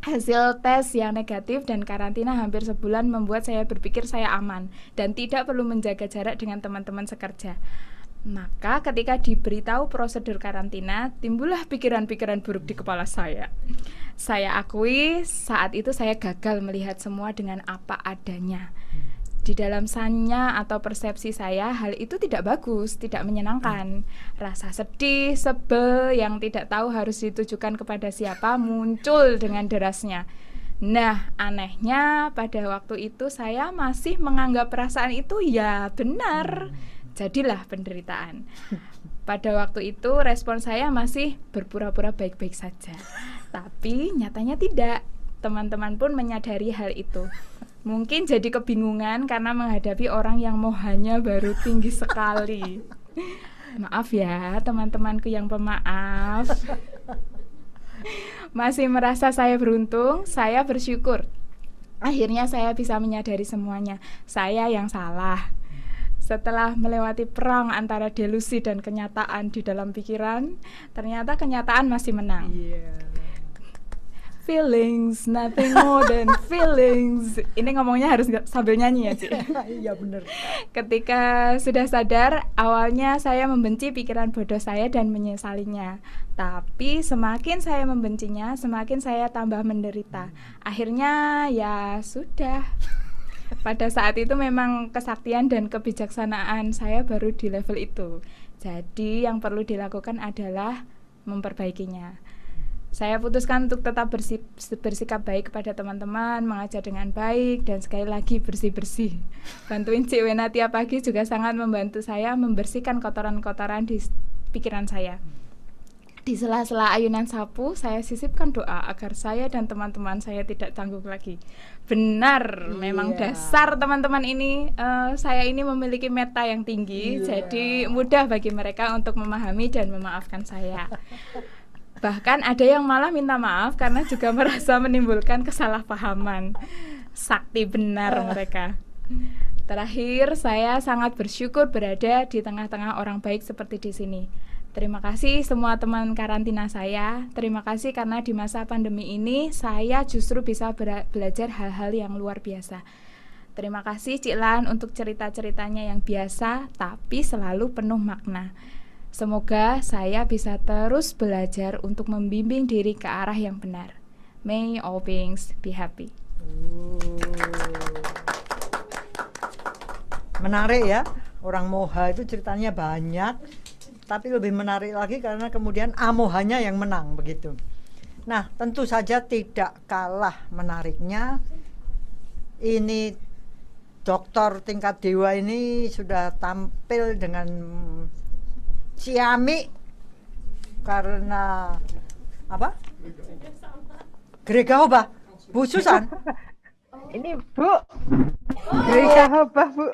Hasil tes yang negatif dan karantina hampir sebulan membuat saya berpikir saya aman dan tidak perlu menjaga jarak dengan teman-teman sekerja. Maka ketika diberitahu prosedur karantina, timbullah pikiran-pikiran buruk di kepala saya. Saya akui saat itu saya gagal melihat semua dengan apa adanya. Di dalam sanya atau persepsi saya, hal itu tidak bagus, tidak menyenangkan. Rasa sedih, sebel yang tidak tahu harus ditujukan kepada siapa muncul dengan derasnya. Nah, anehnya pada waktu itu saya masih menganggap perasaan itu ya benar. Jadilah penderitaan. Pada waktu itu respon saya masih berpura-pura baik-baik saja. Tapi nyatanya tidak. Teman-teman pun menyadari hal itu. Mungkin jadi kebingungan karena menghadapi orang yang mohanya baru tinggi sekali. Maaf ya teman-temanku yang pemaaf. Masih merasa saya beruntung, saya bersyukur. Akhirnya saya bisa menyadari semuanya. Saya yang salah. Setelah melewati perang antara delusi dan kenyataan di dalam pikiran, ternyata kenyataan masih menang. Feelings, nothing more than feelings. Ini ngomongnya harus sambil nyanyi ya, Ci? Iya benar. Ketika sudah sadar, awalnya saya membenci pikiran bodoh saya dan menyesalinya. Tapi semakin saya membencinya, semakin saya tambah menderita. Akhirnya ya sudah. Pada saat itu memang kesaktian dan kebijaksanaan saya baru di level itu. Jadi yang perlu dilakukan adalah memperbaikinya. Saya putuskan untuk tetap bersikap baik kepada teman-teman, mengajar dengan baik, dan sekali lagi bersih-bersih. Bantuin Cik Wena tiap pagi juga sangat membantu saya membersihkan kotoran-kotoran di pikiran saya. Di sela-sela ayunan sapu, saya sisipkan doa agar saya dan teman-teman saya tidak canggung lagi. Benar, memang dasar teman-teman ini, saya ini memiliki meta yang tinggi, jadi mudah bagi mereka untuk memahami dan memaafkan saya. Bahkan ada yang malah minta maaf karena juga merasa menimbulkan kesalahpahaman. Sakti benar mereka. Terakhir, saya sangat bersyukur berada di tengah-tengah orang baik seperti di sini. Terima kasih semua teman karantina saya. Terima kasih karena di masa pandemi ini saya justru bisa belajar hal-hal yang luar biasa. Terima kasih Cik Lan untuk cerita-ceritanya yang biasa tapi selalu penuh makna. Semoga saya bisa terus belajar untuk membimbing diri ke arah yang benar. May all beings be happy. Menarik ya, orang Moha itu ceritanya banyak, tapi lebih menarik lagi karena kemudian Amohanya yang menang begitu. Nah, tentu saja tidak kalah menariknya. Ini dokter tingkat dewa ini sudah tampil dengan ciamik karena apa? Grega Hoba, Bu Susan. Ini Bu, Grega Hoba Bu.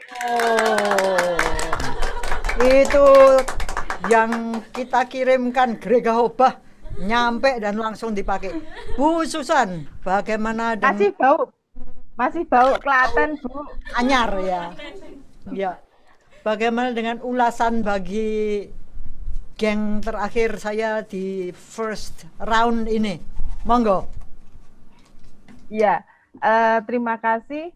Itu yang kita kirimkan Grega Hoba nyampe dan langsung dipakai. Bu Susan, bagaimana dengan masih bau Klaten Bu. Anyar ya. Ya. Bagaimana dengan ulasan bagi geng terakhir saya di first round ini? Monggo. Ya, terima kasih.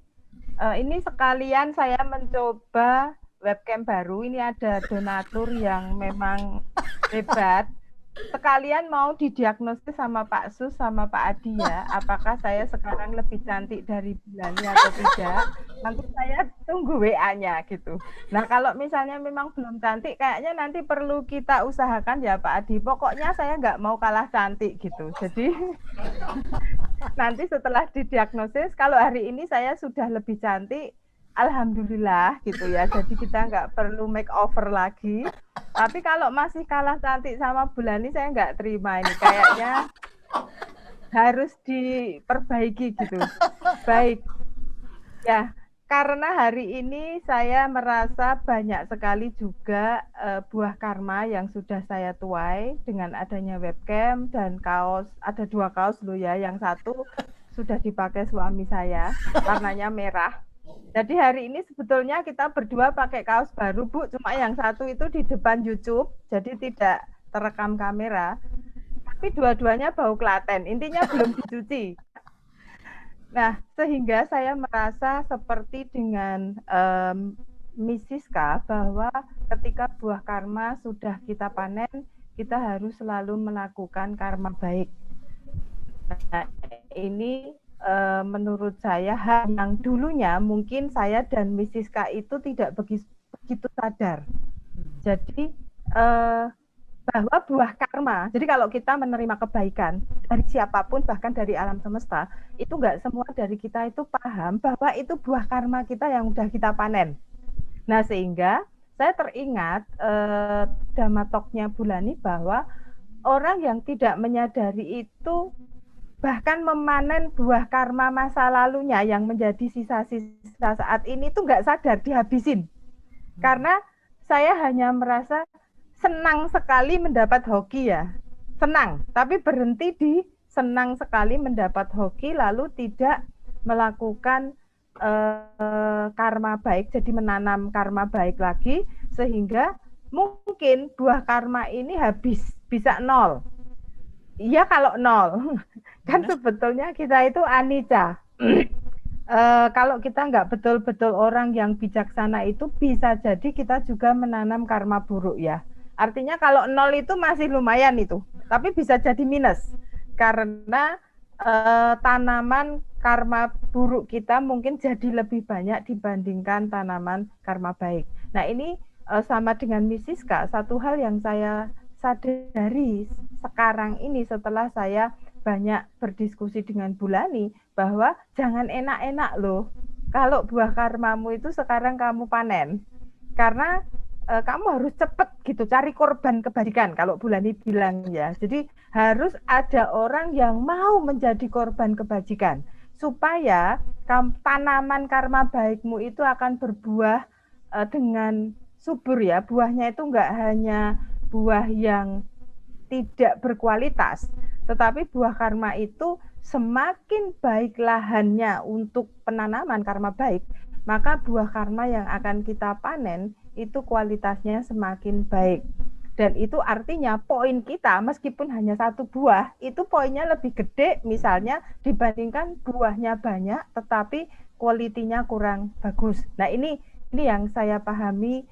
Ini sekalian saya mencoba webcam baru. Ini ada donatur yang memang hebat. sekalian mau didiagnosis sama Pak Sus sama Pak Adi ya, apakah saya sekarang lebih cantik dari Bulani atau tidak? Nanti saya tunggu WA-nya gitu. Nah kalau misalnya memang belum cantik, kayaknya nanti perlu kita usahakan ya Pak Adi. Pokoknya saya nggak mau kalah cantik gitu. Jadi nanti setelah didiagnosis, kalau hari ini saya sudah lebih cantik, alhamdulillah gitu ya. Jadi kita nggak perlu makeover lagi. Tapi kalau masih kalah cantik sama Bulani, saya nggak terima ini. Kayaknya harus diperbaiki gitu. Baik, ya. Karena hari ini saya merasa banyak sekali juga buah karma yang sudah saya tuai dengan adanya webcam dan kaos. Ada 2 kaos loh ya. Yang satu sudah dipakai suami saya, warnanya merah. Jadi hari ini sebetulnya kita berdua pakai kaos baru, Bu. Cuma yang satu itu di depan YouTube, jadi tidak terekam kamera. Tapi dua-duanya bau Klaten. Intinya belum dicuci. Nah, sehingga saya merasa seperti dengan Miss Siska bahwa ketika buah karma sudah kita panen, kita harus selalu melakukan karma baik. Nah, ini menurut saya hal yang dulunya mungkin saya dan Miss Siska itu tidak begitu sadar. Jadi bahwa buah karma, jadi kalau kita menerima kebaikan dari siapapun, bahkan dari alam semesta, itu nggak semua dari kita itu paham bahwa itu buah karma kita yang udah kita panen. Nah sehingga saya teringat Damatoknya Bulani bahwa orang yang tidak menyadari itu bahkan memanen buah karma masa lalunya yang menjadi sisa-sisa saat ini itu nggak sadar dihabisin. Karena saya hanya merasa senang sekali mendapat hoki ya, senang, tapi berhenti di senang sekali mendapat hoki lalu tidak melakukan karma baik, jadi menanam karma baik lagi, sehingga mungkin buah karma ini habis, bisa 0. Iya kalau 0, kan sebetulnya kita itu anicca. Kalau kita nggak betul-betul orang yang bijaksana itu bisa jadi kita juga menanam karma buruk ya. Artinya kalau 0 itu masih lumayan itu, tapi bisa jadi minus karena tanaman karma buruk kita mungkin jadi lebih banyak dibandingkan tanaman karma baik. Nah ini sama dengan Miss Siska, satu hal yang saya sadari sekarang ini setelah saya banyak berdiskusi dengan Bulani bahwa jangan enak-enak loh kalau buah karmamu itu sekarang kamu panen, karena kamu harus cepet gitu cari korban kebajikan kalau Bulani bilang ya. Jadi harus ada orang yang mau menjadi korban kebajikan supaya tanaman karma baikmu itu akan berbuah dengan subur ya. Buahnya itu enggak hanya buah yang tidak berkualitas, tetapi buah karma itu semakin baik lahannya untuk penanaman karma baik, maka buah karma yang akan kita panen itu kualitasnya semakin baik. Dan itu artinya poin kita meskipun hanya 1 buah, itu poinnya lebih gede misalnya dibandingkan buahnya banyak tetapi kualitinya kurang bagus. Nah ini yang saya pahami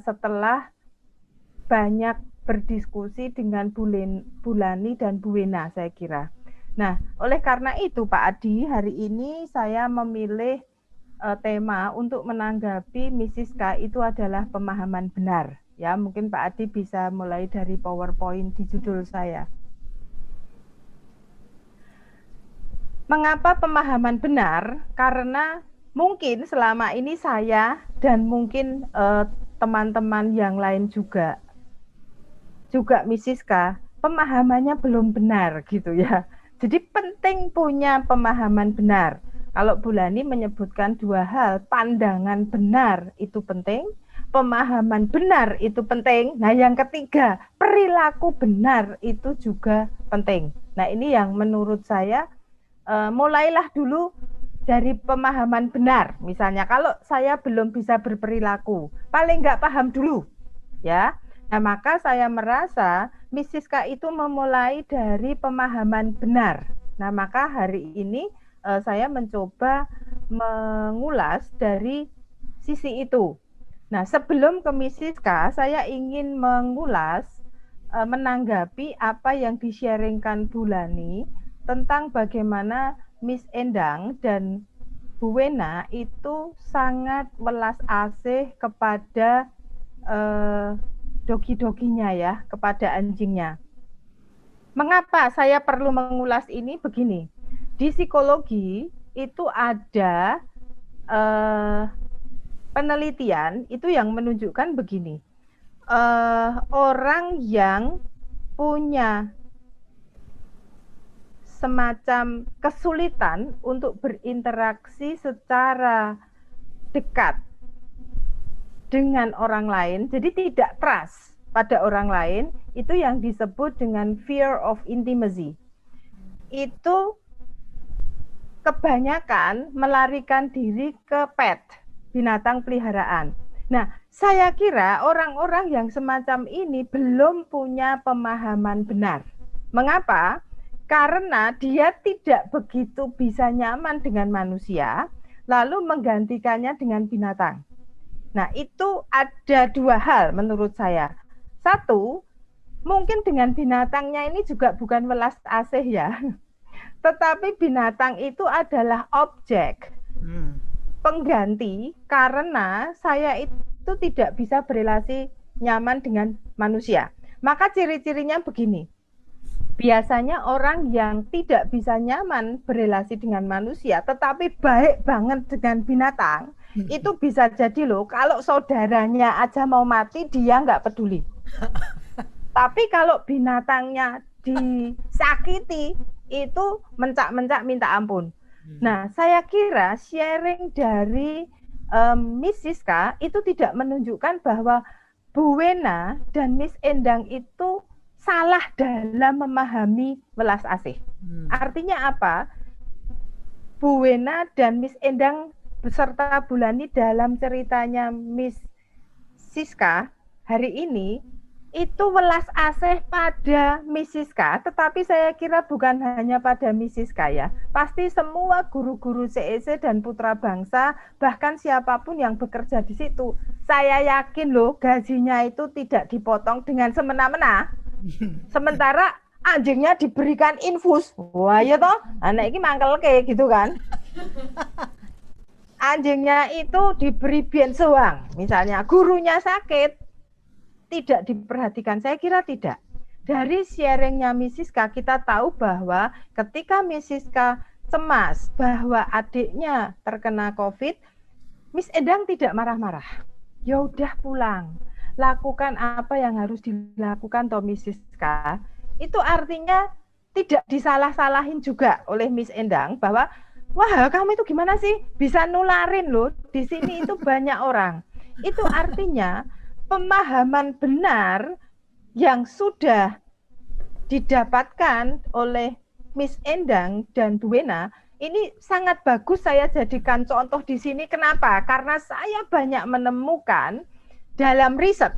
setelah banyak berdiskusi dengan Bulani dan Bu Wena saya kira. Nah oleh karena itu Pak Adi, hari ini saya memilih tema untuk menanggapi Miss Siska itu adalah pemahaman benar. Ya, mungkin Pak Adi bisa mulai dari PowerPoint di judul saya. Mengapa pemahaman benar? Karena mungkin selama ini saya dan mungkin teman-teman yang lain juga Miss Siska, pemahamannya belum benar gitu ya. Jadi penting punya pemahaman benar. Kalau Bulani menyebutkan 2 hal, pandangan benar itu penting, pemahaman benar itu penting. Nah yang ketiga, perilaku benar itu juga penting. Nah ini yang menurut saya mulailah dulu dari pemahaman benar. Misalnya kalau saya belum bisa berperilaku, paling nggak paham dulu ya. Nah maka saya merasa Miss Siska itu memulai dari pemahaman benar. Nah maka hari ini saya mencoba mengulas dari sisi itu. Nah, sebelum ke Miss Siska, saya ingin mengulas menanggapi apa yang di-sharingkan Bu Lani tentang bagaimana Miss Endang dan Bu Wena itu sangat welas asih kepada dogi-doginya ya, kepada anjingnya. Mengapa saya perlu mengulas ini? Begini, di psikologi itu ada penelitian itu yang menunjukkan begini, orang yang punya semacam kesulitan untuk berinteraksi secara dekat dengan orang lain, jadi tidak trust pada orang lain, itu yang disebut dengan fear of intimacy. Itu kebanyakan melarikan diri ke pet, binatang peliharaan. Nah, saya kira orang-orang yang semacam ini belum punya pemahaman benar. Mengapa? Karena dia tidak begitu bisa nyaman dengan manusia, lalu menggantikannya dengan binatang. Nah, itu ada dua hal menurut saya. Satu, mungkin dengan binatangnya ini juga bukan welas asih ya, tetapi binatang itu adalah objek pengganti karena saya itu tidak bisa berelasi nyaman dengan manusia. Maka ciri-cirinya begini. Biasanya orang yang tidak bisa nyaman berelasi dengan manusia tetapi baik banget dengan binatang, itu bisa jadi loh, kalau saudaranya aja mau mati dia nggak peduli. Tapi kalau binatangnya disakiti itu mencak-mencak minta ampun. Nah, saya kira sharing dari Miss Siska itu tidak menunjukkan bahwa Bu Wena dan Miss Endang itu salah dalam memahami welas asih. Artinya apa? Bu Wena dan Miss Endang beserta Bu Lani dalam ceritanya Miss Siska hari ini itu welas asih pada Miss Siska, tetapi saya kira bukan hanya pada Miss Siska ya. Pasti semua guru-guru CEC dan putra bangsa, bahkan siapapun yang bekerja di situ, saya yakin loh gajinya itu tidak dipotong dengan semena-mena. Sementara anjingnya diberikan infus. Wah ya toh, anak ini mangkel kayak gitu kan. Anjingnya itu diberi benzoang, misalnya gurunya sakit, tidak diperhatikan. Saya kira tidak. Dari sharingnya Miss Siska kita tahu bahwa ketika Miss Siska cemas bahwa adiknya terkena COVID, Miss Endang tidak marah-marah. Ya udah pulang, lakukan apa yang harus dilakukan toh Miss Siska. Itu artinya tidak disalah-salahin juga oleh Miss Endang bahwa wah kamu itu gimana sih bisa nularin loh, di sini itu banyak orang. Itu artinya pemahaman benar yang sudah didapatkan oleh Miss Endang dan Bu Wena ini sangat bagus saya jadikan contoh di sini. Kenapa? Karena saya banyak menemukan dalam riset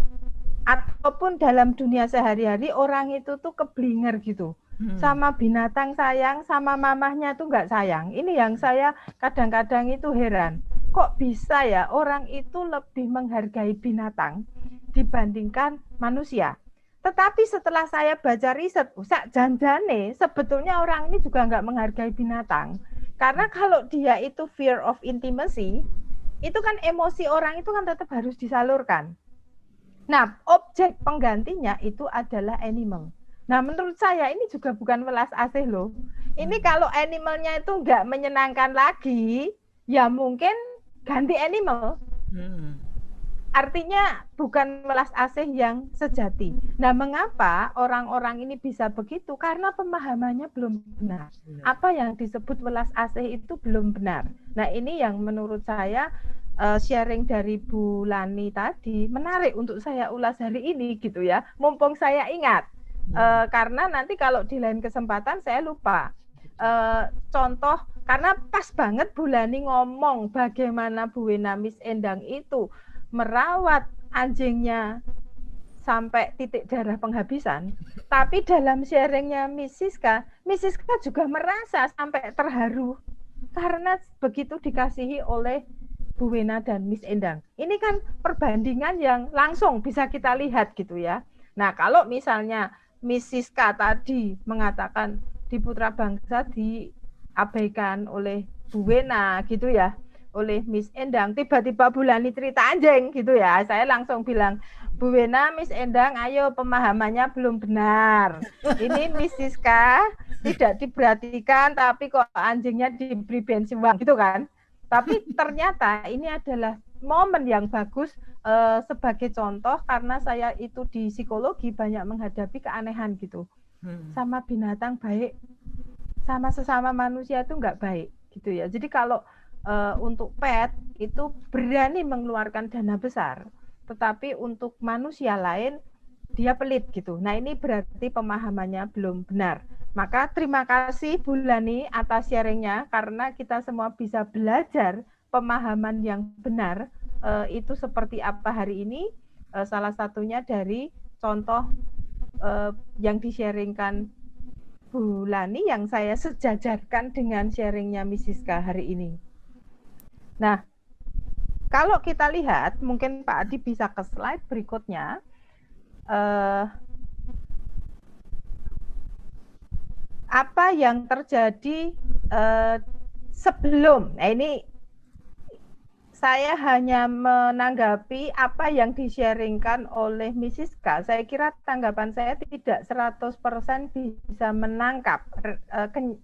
ataupun dalam dunia sehari-hari orang itu tuh keblinger gitu. Sama binatang sayang, sama mamahnya tuh nggak sayang. Ini yang saya kadang-kadang itu heran. Kok bisa ya orang itu lebih menghargai binatang dibandingkan manusia? Tetapi setelah saya baca riset, sak janjane sebetulnya orang ini juga nggak menghargai binatang. Karena kalau dia itu fear of intimacy, itu kan emosi orang itu kan tetap harus disalurkan. Nah, objek penggantinya itu adalah animal. Nah, menurut saya ini juga bukan welas asih loh. Ini kalau animalnya itu nggak menyenangkan lagi, ya mungkin ganti animal. Artinya bukan welas asih yang sejati. Nah, mengapa orang-orang ini bisa begitu? Karena pemahamannya belum benar. Apa yang disebut welas asih itu belum benar. Nah, ini yang menurut saya sharing dari Bu Lani tadi menarik untuk saya ulas hari ini gitu ya. Mumpung saya ingat. Karena nanti kalau di lain kesempatan saya lupa. Contoh, karena pas banget Bu Lani ngomong bagaimana Bu Wena Miss Endang itu merawat anjingnya sampai titik darah penghabisan. Tapi dalam sharingnya Miss Siska juga merasa sampai terharu karena begitu dikasihi oleh Bu Wena dan Miss Endang. Ini kan perbandingan yang langsung bisa kita lihat gitu ya. Nah, kalau misalnya Miss Siska tadi mengatakan di Putra Bangsa diabaikan oleh Bu Wena gitu ya, oleh Miss Endang, tiba-tiba Bu Lani cerita anjing gitu ya, saya langsung bilang, Bu Wena, Miss Endang, ayo pemahamannya belum benar. Ini Miss Siska tidak diperhatikan, tapi kok anjingnya diberi bensin uang gitu kan. Tapi ternyata ini adalah momen yang bagus sebagai contoh, karena saya itu di psikologi banyak menghadapi keanehan gitu. Sama binatang baik, sama sesama manusia itu nggak baik gitu ya. Jadi kalau untuk pet itu berani mengeluarkan dana besar, tetapi untuk manusia lain dia pelit gitu. Nah, ini berarti pemahamannya belum benar. Maka terima kasih Bu Lani atas sharingnya, karena kita semua bisa belajar pemahaman yang benar itu seperti apa hari ini. Salah satunya dari contoh yang di-sharingkan Bu Lani yang saya sejajarkan dengan sharingnya Miss Siska hari ini. Nah, kalau kita lihat, mungkin Pak Adi bisa ke slide berikutnya. Apa yang terjadi sebelum, nah ini saya hanya menanggapi apa yang di-sharingkan oleh Miss Siska. Saya kira tanggapan saya tidak 100% bisa menangkap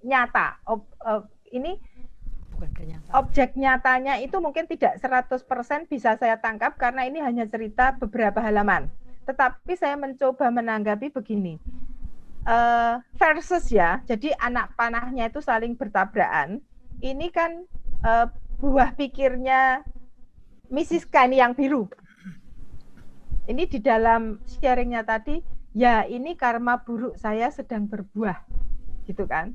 nyata. Ini objek nyatanya itu mungkin tidak 100% bisa saya tangkap, karena ini hanya cerita beberapa halaman. Tetapi saya mencoba menanggapi begini. Versus ya, jadi anak panahnya itu saling bertabrakan. Ini kan buah pikirnya Miss Siska ini yang biru. Ini di dalam sharingnya tadi, ya ini karma buruk saya sedang berbuah, gitu kan.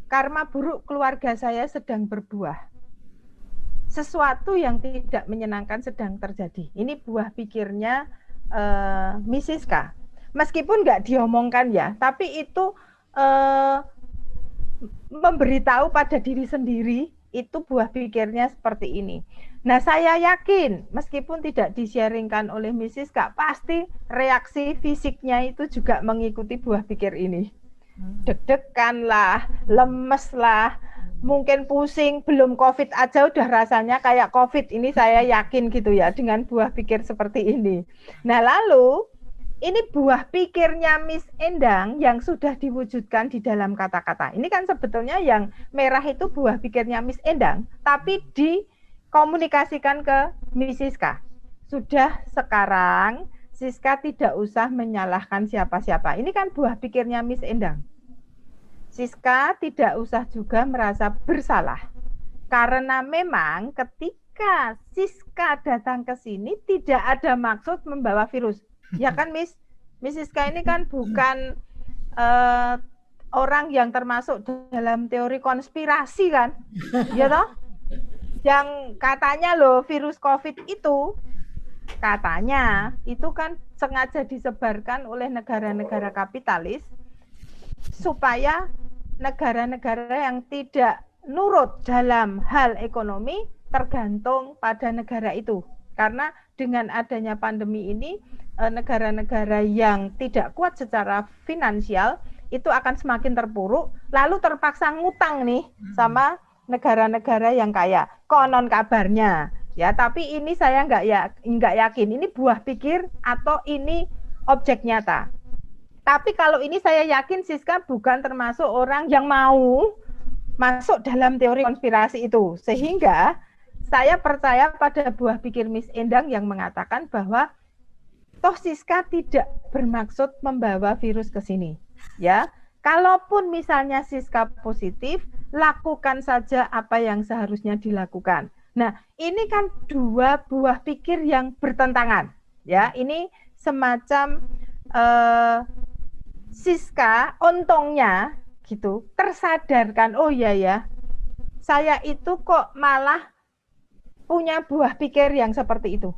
Karma buruk keluarga saya sedang berbuah. Sesuatu yang tidak menyenangkan sedang terjadi. Ini buah pikirnya Miss Siska. Meskipun nggak diomongkan ya, tapi itu memberitahu pada diri sendiri, itu buah pikirnya seperti ini. Nah, saya yakin meskipun tidak di-sharingkan oleh Miss Siska, pasti reaksi fisiknya itu juga mengikuti buah pikir ini. Deg-degan lah, lemes lah, mungkin pusing, belum COVID aja udah rasanya kayak COVID. Ini saya yakin gitu ya, dengan buah pikir seperti ini. Nah, lalu ini buah pikirnya Miss Endang yang sudah diwujudkan di dalam kata-kata. Ini kan sebetulnya yang merah itu buah pikirnya Miss Endang, tapi dikomunikasikan ke Miss Siska. Sudah sekarang Siska tidak usah menyalahkan siapa-siapa. Ini kan buah pikirnya Miss Endang. Siska tidak usah juga merasa bersalah. Karena memang ketika Siska datang ke sini tidak ada maksud membawa virus. Ya kan Miss Siska ini kan bukan orang yang termasuk dalam teori konspirasi kan, ya toh? Yang katanya loh virus COVID itu katanya itu kan sengaja disebarkan oleh negara-negara kapitalis supaya negara-negara yang tidak nurut dalam hal ekonomi tergantung pada negara itu. Karena dengan adanya pandemi ini, negara-negara yang tidak kuat secara finansial itu akan semakin terpuruk, lalu terpaksa ngutang nih sama negara-negara yang kaya. Konon kabarnya, ya. Tapi ini saya nggak yakin. Ini buah pikir atau ini objek nyata. Tapi kalau ini saya yakin Siska bukan termasuk orang yang mau masuk dalam teori konspirasi itu, sehingga saya percaya pada buah pikir Miss Endang yang mengatakan bahwa toh Siska tidak bermaksud membawa virus ke sini. Ya, kalaupun misalnya Siska positif, lakukan saja apa yang seharusnya dilakukan. Nah, ini kan dua buah pikir yang bertentangan. Ya, ini semacam Siska untungnya gitu tersadarkan, oh iya ya, saya itu kok malah punya buah pikir yang seperti itu.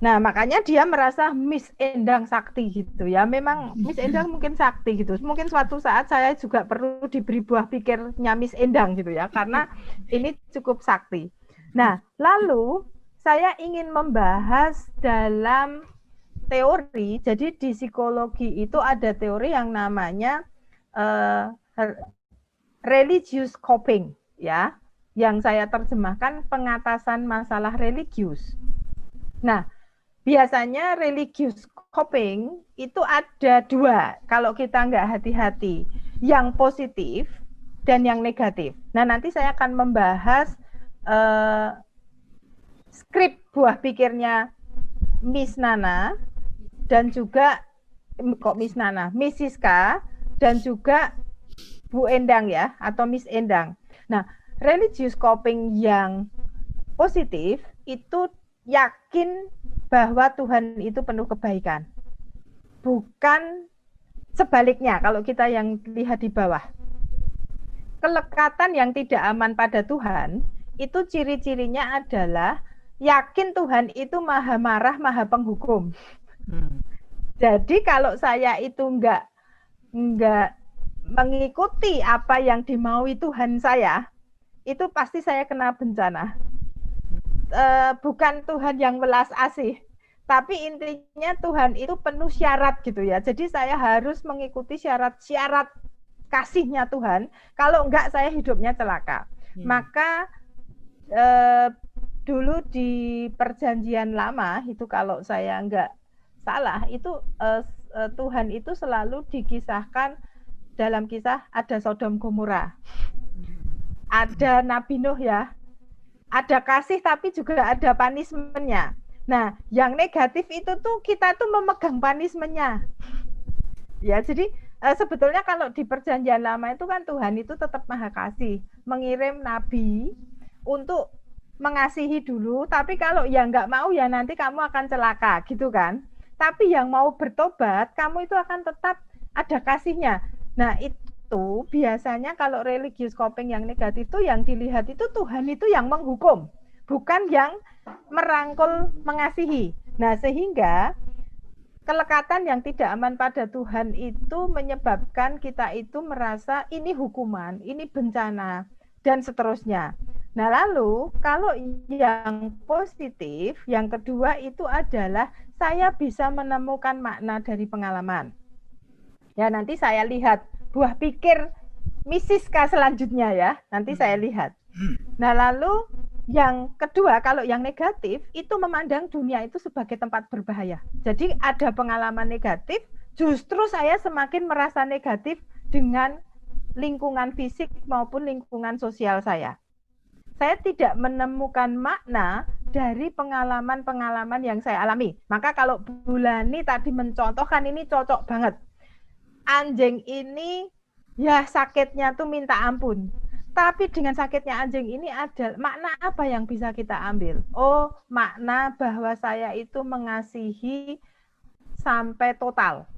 Nah, makanya dia merasa Miss Endang sakti gitu ya. Memang Miss Endang mungkin sakti gitu. Mungkin suatu saat saya juga perlu diberi buah pikirnya Miss Endang gitu ya, karena ini cukup sakti. Nah, lalu saya ingin membahas dalam teori. Jadi di psikologi itu ada teori yang namanya religious coping, ya, yang saya terjemahkan pengatasan masalah religius. Nah, biasanya religious coping itu ada dua kalau kita nggak hati-hati, yang positif dan yang negatif. Nah, nanti saya akan membahas skrip buah pikirnya Miss Nana dan juga Miss Siska dan juga Bu Endang ya, atau Miss Endang. Nah, religious coping yang positif itu yakin bahwa Tuhan itu penuh kebaikan. Bukan sebaliknya kalau kita yang lihat di bawah. Kelekatan yang tidak aman pada Tuhan, itu ciri-cirinya adalah yakin Tuhan itu maha marah, maha penghukum. Jadi kalau saya itu enggak mengikuti apa yang dimaui Tuhan saya, itu pasti saya kena bencana. Bukan Tuhan yang welas asih, tapi intinya Tuhan itu penuh syarat gitu ya. Jadi saya harus mengikuti syarat-syarat kasihnya Tuhan. Kalau enggak saya hidupnya celaka. Maka dulu di Perjanjian Lama itu kalau saya enggak salah itu Tuhan itu selalu dikisahkan dalam kisah ada Sodom Gomora, ada Nabi Nuh ya, ada kasih tapi juga ada punishment-nya. Nah, yang negatif itu tuh kita tuh memegang punishment-nya. Ya, jadi sebetulnya kalau di Perjanjian Lama itu kan Tuhan itu tetap maha kasih, mengirim nabi untuk mengasihi dulu, tapi kalau yang nggak mau ya nanti kamu akan celaka gitu kan. Tapi yang mau bertobat, kamu itu akan tetap ada kasihnya. Nah, itu biasanya kalau religious coping yang negatif itu yang dilihat itu Tuhan itu yang menghukum, bukan yang merangkul mengasihi. Nah, sehingga kelekatan yang tidak aman pada Tuhan itu menyebabkan kita itu merasa ini hukuman, ini bencana, dan seterusnya. Nah, lalu kalau yang positif, yang kedua itu adalah saya bisa menemukan makna dari pengalaman. Ya, nanti saya lihat buah pikir Mrs. K selanjutnya ya, nanti saya lihat. Nah, lalu yang kedua, kalau yang negatif, itu memandang dunia itu sebagai tempat berbahaya. Jadi ada pengalaman negatif, justru saya semakin merasa negatif dengan lingkungan fisik maupun lingkungan sosial saya. Saya tidak menemukan makna dari pengalaman-pengalaman yang saya alami. Maka kalau Bulani tadi mencontohkan, ini cocok banget. Anjing ini ya sakitnya tuh minta ampun. Tapi dengan sakitnya anjing ini ada makna apa yang bisa kita ambil? Oh, makna bahwa saya itu mengasihi sampai total.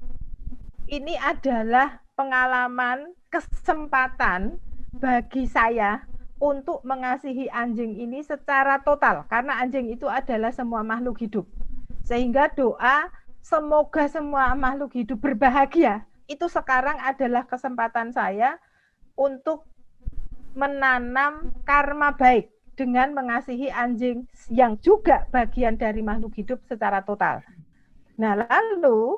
Ini adalah pengalaman, kesempatan bagi saya untuk mengasihi anjing ini secara total. Karena anjing itu adalah semua makhluk hidup. Sehingga doa semoga semua makhluk hidup berbahagia. Itu sekarang adalah kesempatan saya untuk menanam karma baik dengan mengasihi anjing yang juga bagian dari makhluk hidup secara total. Nah, lalu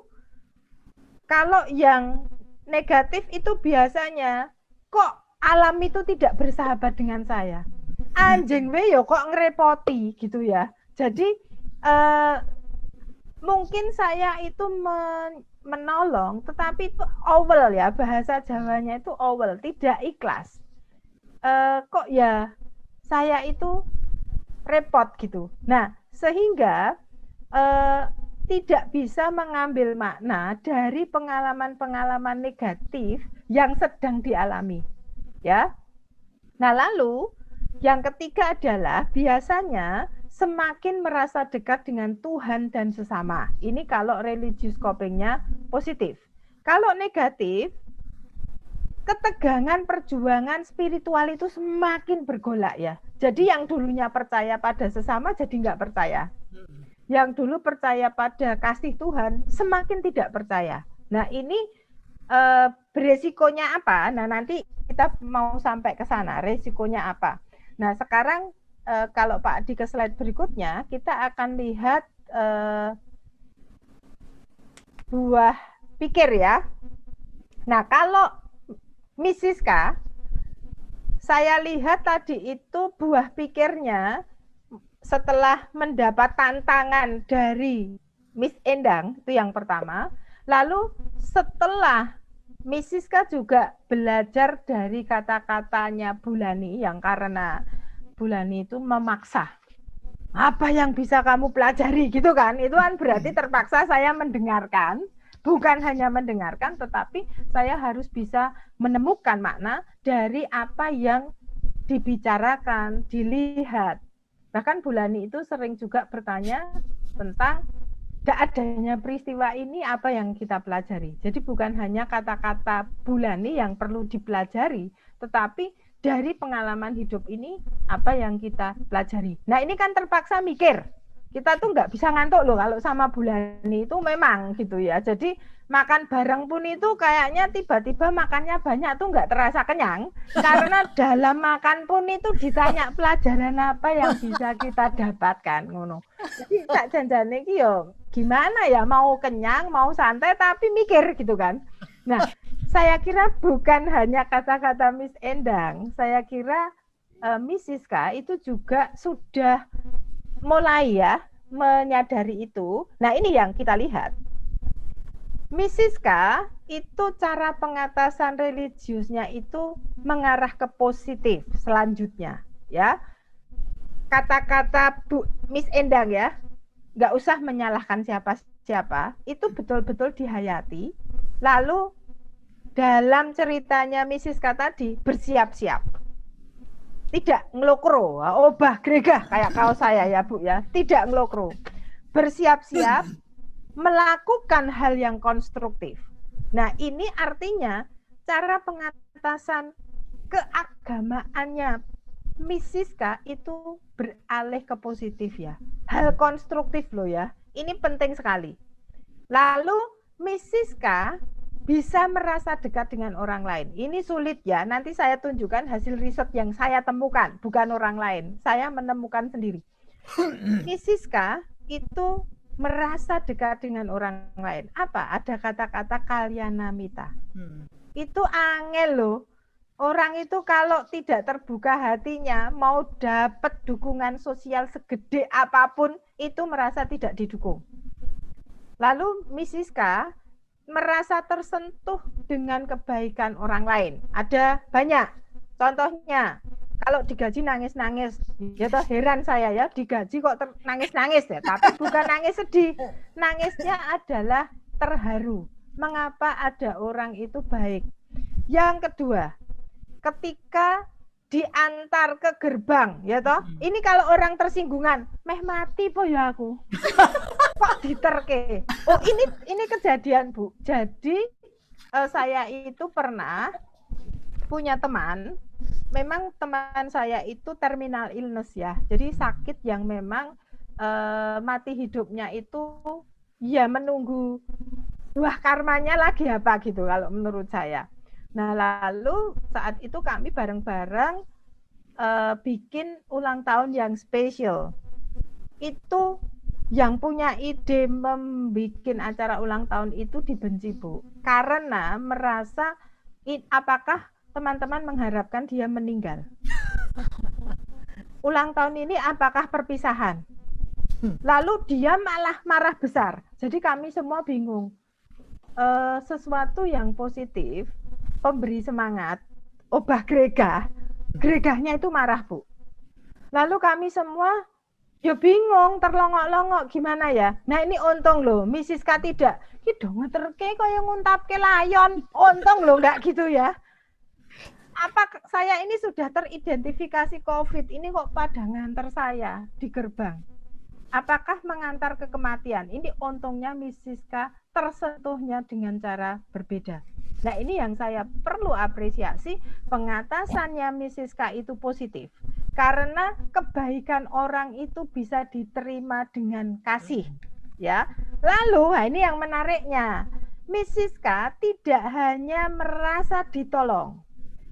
kalau yang negatif itu biasanya kok alam itu tidak bersahabat dengan saya. Anjing yo kok ngerepoti gitu ya. Jadi mungkin saya itu menolong, tetapi itu awel ya, bahasa Jawanya itu awel, tidak ikhlas. Kok ya saya itu repot gitu. Nah, sehingga tidak bisa mengambil makna dari pengalaman-pengalaman negatif yang sedang dialami. Ya. Nah, lalu yang ketiga adalah biasanya semakin merasa dekat dengan Tuhan dan sesama. Ini kalau religious coping-nya positif. Kalau negatif, ketegangan perjuangan spiritual itu semakin bergolak ya. Jadi yang dulunya percaya pada sesama jadi nggak percaya. Yang dulu percaya pada kasih Tuhan semakin tidak percaya. Nah, ini beresikonya apa? Nah, nanti kita mau sampai ke sana, resikonya apa? Nah, sekarang kalau Pak di ke slide berikutnya, kita akan lihat buah pikir ya. Nah, kalau Miss Siska, saya lihat tadi itu buah pikirnya setelah mendapat tantangan dari Miss Endang, itu yang pertama. Lalu setelah Miss Siska juga belajar dari kata-katanya Bulani, yang karena Bulani itu memaksa. Apa yang bisa kamu pelajari gitu kan? Itu kan berarti terpaksa saya mendengarkan. Bukan hanya mendengarkan, tetapi saya harus bisa menemukan makna dari apa yang dibicarakan, dilihat. Bahkan Bulani itu sering juga bertanya tentang tidak adanya peristiwa ini apa yang kita pelajari. Jadi bukan hanya kata-kata Bulani yang perlu dipelajari, tetapi dari pengalaman hidup ini apa yang kita pelajari. Nah ini kan terpaksa mikir. Kita tuh nggak bisa ngantuk loh kalau sama Bulani itu memang gitu ya. Jadi makan bareng pun itu kayaknya tiba-tiba makannya banyak tuh nggak terasa kenyang. Karena dalam makan pun itu ditanya pelajaran apa yang bisa kita dapatkan. Ngono. Jadi tak janjane iki yo gimana ya, mau kenyang, mau santai tapi mikir gitu kan. Nah, saya kira bukan hanya kata-kata Miss Endang, saya kira Miss Siska itu juga sudah mulai ya menyadari itu. Nah, ini yang kita lihat. Miss Siska itu cara pengatasan religiusnya itu mengarah ke positif selanjutnya ya. Kata-kata Bu Miss Endang ya, nggak usah menyalahkan siapa-siapa, itu betul-betul dihayati. Lalu dalam ceritanya Miss Siska tadi bersiap-siap, tidak ngelokro, obah gregah kayak kaos saya ya Bu ya, tidak ngelokro, bersiap-siap melakukan hal yang konstruktif. Nah ini artinya cara pengatasan keagamaannya Miss Siska itu beralih ke positif ya. Hal konstruktif loh ya. Ini penting sekali. Lalu Miss Siska bisa merasa dekat dengan orang lain. Ini sulit ya. Nanti saya tunjukkan hasil riset yang saya temukan, bukan orang lain. Saya menemukan sendiri. Miss Siska itu merasa dekat dengan orang lain. Apa? Ada kata-kata kalyanamita. Itu angel loh. Orang itu kalau tidak terbuka hatinya, mau dapat dukungan sosial segede apapun, itu merasa tidak didukung. Lalu Miss Siska merasa tersentuh dengan kebaikan orang lain. Ada banyak. Contohnya, kalau digaji nangis-nangis, ya toh heran saya ya, digaji kok nangis-nangis ya, tapi bukan nangis sedih. Nangisnya adalah terharu. Mengapa ada orang itu baik? Yang kedua, ketika diantar ke gerbang, ya toh. Ini kalau orang tersinggungan, meh mati po ya aku. Kok diterke? Oh, ini kejadian, Bu. Jadi saya itu pernah punya teman, memang teman saya itu terminal illness ya. Jadi sakit yang memang mati hidupnya itu ya menunggu buah karmanya lagi apa gitu kalau menurut saya. Nah, lalu saat itu kami bareng-bareng bikin ulang tahun yang spesial. Itu yang punya ide membuat acara ulang tahun itu dibenci, Bu. Karena merasa apakah teman-teman mengharapkan dia meninggal. Ulang tahun ini apakah perpisahan? Lalu dia malah marah besar. Jadi kami semua bingung. Sesuatu yang positif, pemberi semangat, obah gregah, gregahnya itu marah, Bu. Lalu kami semua ya bingung, terlongok-longok gimana ya. Nah ini untung loh, Miss Siska tidak. Ki dong ngeterke kaya nguntapke layon. Untung loh enggak gitu ya. Apa saya ini sudah teridentifikasi COVID, ini kok pada ngantar saya di gerbang. Apakah mengantar ke kematian? Ini untungnya Miss Siska tersentuhnya dengan cara berbeda. Nah ini yang saya perlu apresiasi, pengatasannya Miss Siska itu positif. Karena kebaikan orang itu bisa diterima dengan kasih, ya. Lalu, nah ini yang menariknya, Miss Siska tidak hanya merasa ditolong.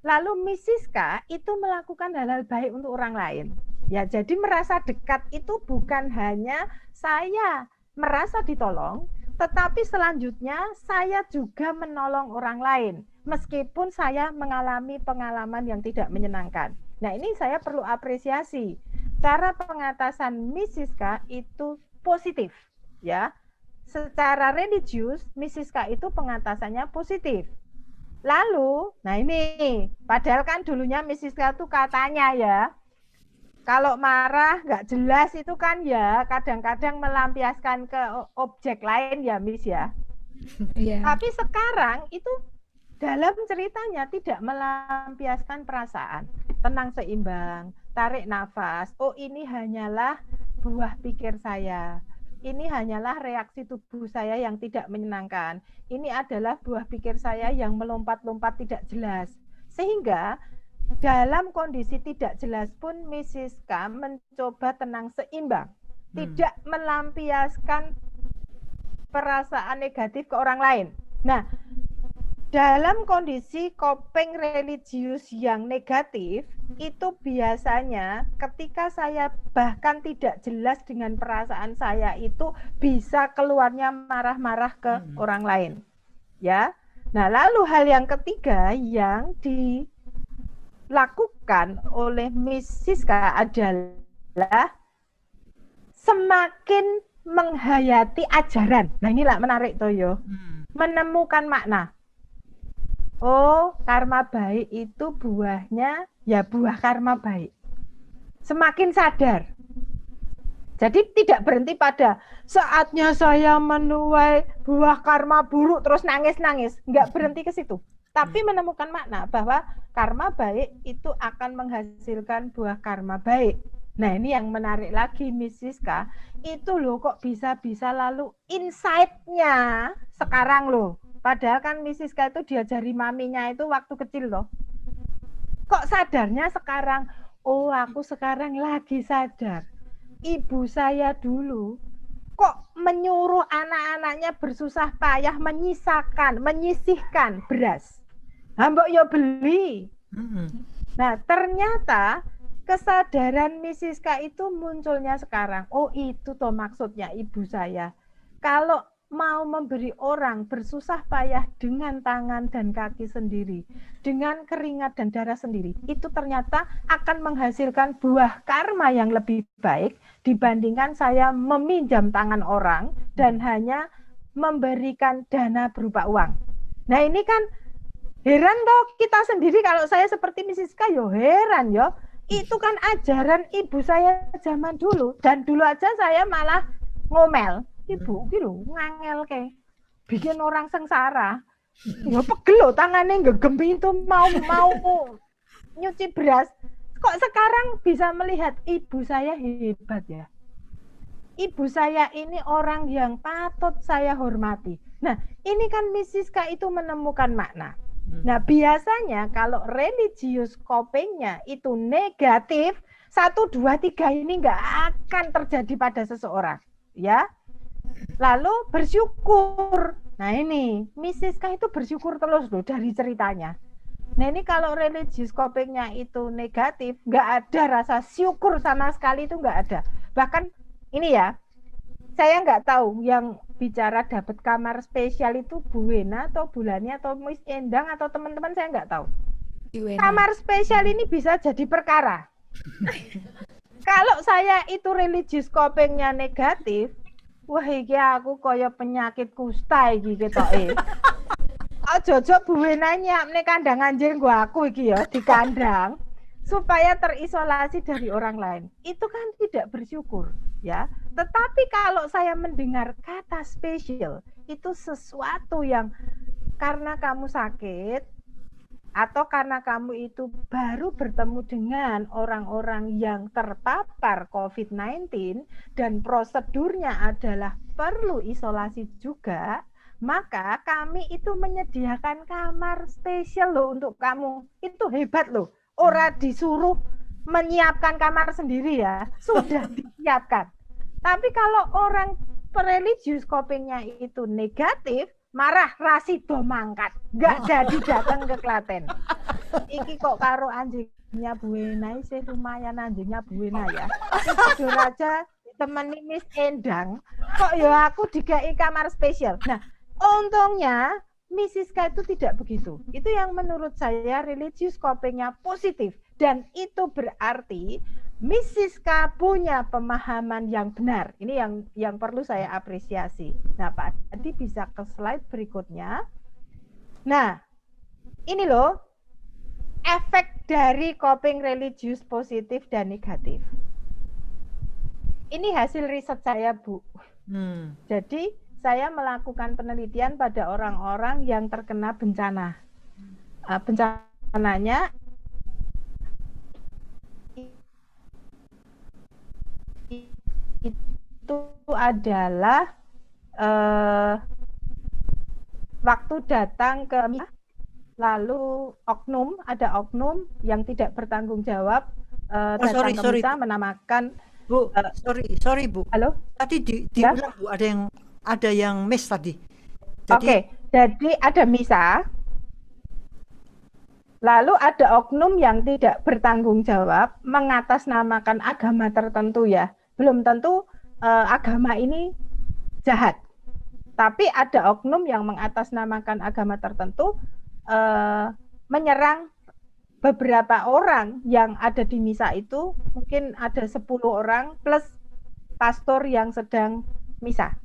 Lalu Miss Siska itu melakukan hal-hal baik untuk orang lain. Ya, jadi merasa dekat itu bukan hanya saya merasa ditolong, Tetapi selanjutnya saya juga menolong orang lain, meskipun saya mengalami pengalaman yang tidak menyenangkan. Nah, ini saya perlu apresiasi. Cara pengatasan Miss Siska itu positif, ya. Secara religius, Miss Siska itu pengatasannya positif. Lalu, nah ini, padahal kan dulunya Miss Siska itu katanya ya, kalau marah nggak jelas itu kan ya kadang-kadang melampiaskan ke objek lain ya Miss ya. Iya. Tapi sekarang itu dalam ceritanya tidak melampiaskan perasaan. Tenang, seimbang, tarik nafas. Oh, ini hanyalah buah pikir saya. Ini hanyalah reaksi tubuh saya yang tidak menyenangkan. Ini adalah buah pikir saya yang melompat-lompat tidak jelas. Sehingga dalam kondisi tidak jelas pun Mrs. K mencoba tenang, seimbang, tidak melampiaskan perasaan negatif ke orang lain. Nah, dalam kondisi coping religius yang negatif, itu biasanya ketika saya bahkan tidak jelas dengan perasaan saya itu bisa keluarnya marah-marah ke orang lain. Ya. Nah, lalu hal yang ketiga yang dilakukan oleh Miss Siska adalah semakin menghayati ajaran. Nah, inilah menarik Toyo. Menemukan makna. Oh, karma baik itu buahnya ya buah karma baik. Semakin sadar. Jadi tidak berhenti pada saatnya saya menuai buah karma buruk terus nangis-nangis. Enggak berhenti ke situ. Tapi menemukan makna bahwa karma baik itu akan menghasilkan buah karma baik. Nah, ini yang menarik lagi Miss Siska. Itu loh kok bisa-bisa lalu insight-nya sekarang loh. Padahal kan Miss Siska itu diajari maminya itu waktu kecil loh. Kok sadarnya sekarang? Oh, aku sekarang lagi sadar. Ibu saya dulu kok menyuruh anak-anaknya bersusah payah menyisihkan beras. Mbok yo beli. Nah, ternyata kesadaran Miss Siska itu munculnya sekarang. Oh, itu toh maksudnya ibu saya. Kalau mau memberi orang bersusah payah dengan tangan dan kaki sendiri, dengan keringat dan darah sendiri, itu ternyata akan menghasilkan buah karma yang lebih baik dibandingkan saya meminjam tangan orang dan hanya memberikan dana berupa uang. Nah, ini kan heran toh kita sendiri kalau saya seperti Miss Siska yo heran yo. Itu kan ajaran ibu saya zaman dulu, dan dulu aja saya malah ngomel. Ibu ki lho ngangel ke bikin orang sengsara. Ya pegel lho tangane gegem itu mau nyuci beras. Kok sekarang bisa melihat ibu saya hebat ya. Ibu saya ini orang yang patut saya hormati. Nah, ini kan Miss Siska itu menemukan makna. Nah, biasanya kalau religius copingnya itu negatif, 1, 2, 3 ini nggak akan terjadi pada seseorang. Ya. Lalu bersyukur. Nah, ini Miss Siska itu bersyukur terus loh dari ceritanya. Nah, ini kalau religious copingnya itu negatif, nggak ada rasa syukur sama sekali, itu nggak ada. Bahkan ini ya, saya nggak tahu yang bicara dapat kamar spesial itu Bu Wena atau Bulani atau Miss Endang atau teman-teman, saya nggak tahu. Kamar spesial ini bisa jadi perkara. Kalau saya itu religious copingnya negatif, wah iki aku kaya penyakit kusta iki ketoke. Aja-aja Bu Wena nyiapne kandang anjing gua aku iki ya di kandang supaya terisolasi dari orang lain. Itu kan tidak bersyukur, ya. Tetapi kalau saya mendengar kata spesial, itu sesuatu yang karena kamu sakit atau karena kamu itu baru bertemu dengan orang-orang yang terpapar COVID-19 dan prosedurnya adalah perlu isolasi juga, maka kami itu menyediakan kamar spesial loh untuk kamu. Itu hebat loh. Ora disuruh menyiapkan kamar sendiri ya, sudah disiapkan. Tapi kalau orang religius copingnya itu negatif, marah rasido mangkat, nggak jadi datang ke Klaten. Iki kok karo anjingnya Bu Wena sih lumayan, anjingnya Bu Wena ya. Tidur aja temani Miss Endang, kok ya aku dikai kamar spesial. Nah, untungnya Miss Siska itu tidak begitu. Itu yang menurut saya religious coping-nya positif. Dan itu berarti Miss Siska punya pemahaman yang benar. Ini yang perlu saya apresiasi. Nah, Pak Adi bisa ke slide berikutnya. Nah, ini loh efek dari coping religius positif dan negatif. Ini hasil riset saya, Bu. Jadi saya melakukan penelitian pada orang-orang yang terkena bencana. Bencananya itu adalah waktu datang ke lalu ada oknum yang tidak bertanggung jawab datang ke misa menamakan Bu, sorry Bu. Halo? Tadi diulang Bu, ada yang miss tadi. Oke, jadi ada misa, lalu ada oknum yang tidak bertanggung jawab mengatasnamakan agama tertentu ya. Belum tentu agama ini jahat, tapi ada oknum yang mengatasnamakan agama tertentu menyerang beberapa orang yang ada di misa itu, mungkin ada 10 orang plus pastor yang sedang misa.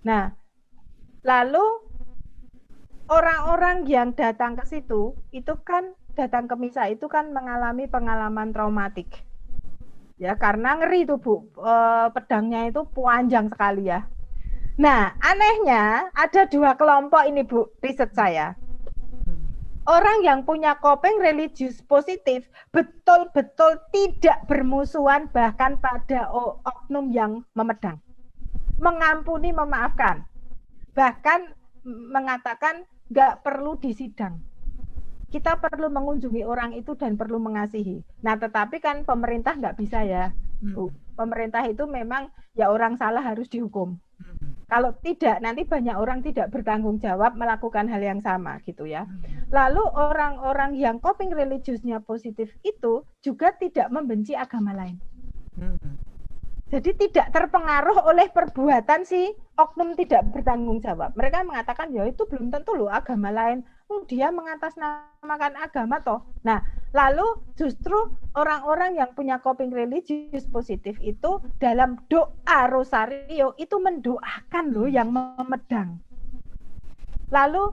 Nah, lalu orang-orang yang datang ke situ, itu kan datang ke misa itu kan mengalami pengalaman traumatik. Ya, karena ngeri tuh Bu, pedangnya itu panjang sekali ya. Nah, anehnya ada 2 kelompok ini Bu, riset saya. Orang yang punya coping religius positif betul-betul tidak bermusuhan bahkan pada oknum yang memedang. Mengampuni, memaafkan. Bahkan mengatakan nggak perlu disidang. Kita perlu mengunjungi orang itu dan perlu mengasihi. Nah, tetapi kan pemerintah nggak bisa ya. Pemerintah itu memang ya orang salah harus dihukum. Kalau tidak, nanti banyak orang tidak bertanggung jawab melakukan hal yang sama gitu ya. Lalu orang-orang yang coping religiusnya positif itu juga tidak membenci agama lain. Jadi tidak terpengaruh oleh perbuatan si oknum tidak bertanggung jawab. Mereka mengatakan ya itu belum tentu loh agama lain. Dia mengatasnamakan agama toh. Nah, lalu justru orang-orang yang punya coping religius positif itu dalam doa rosario itu mendoakan loh yang memedang. Lalu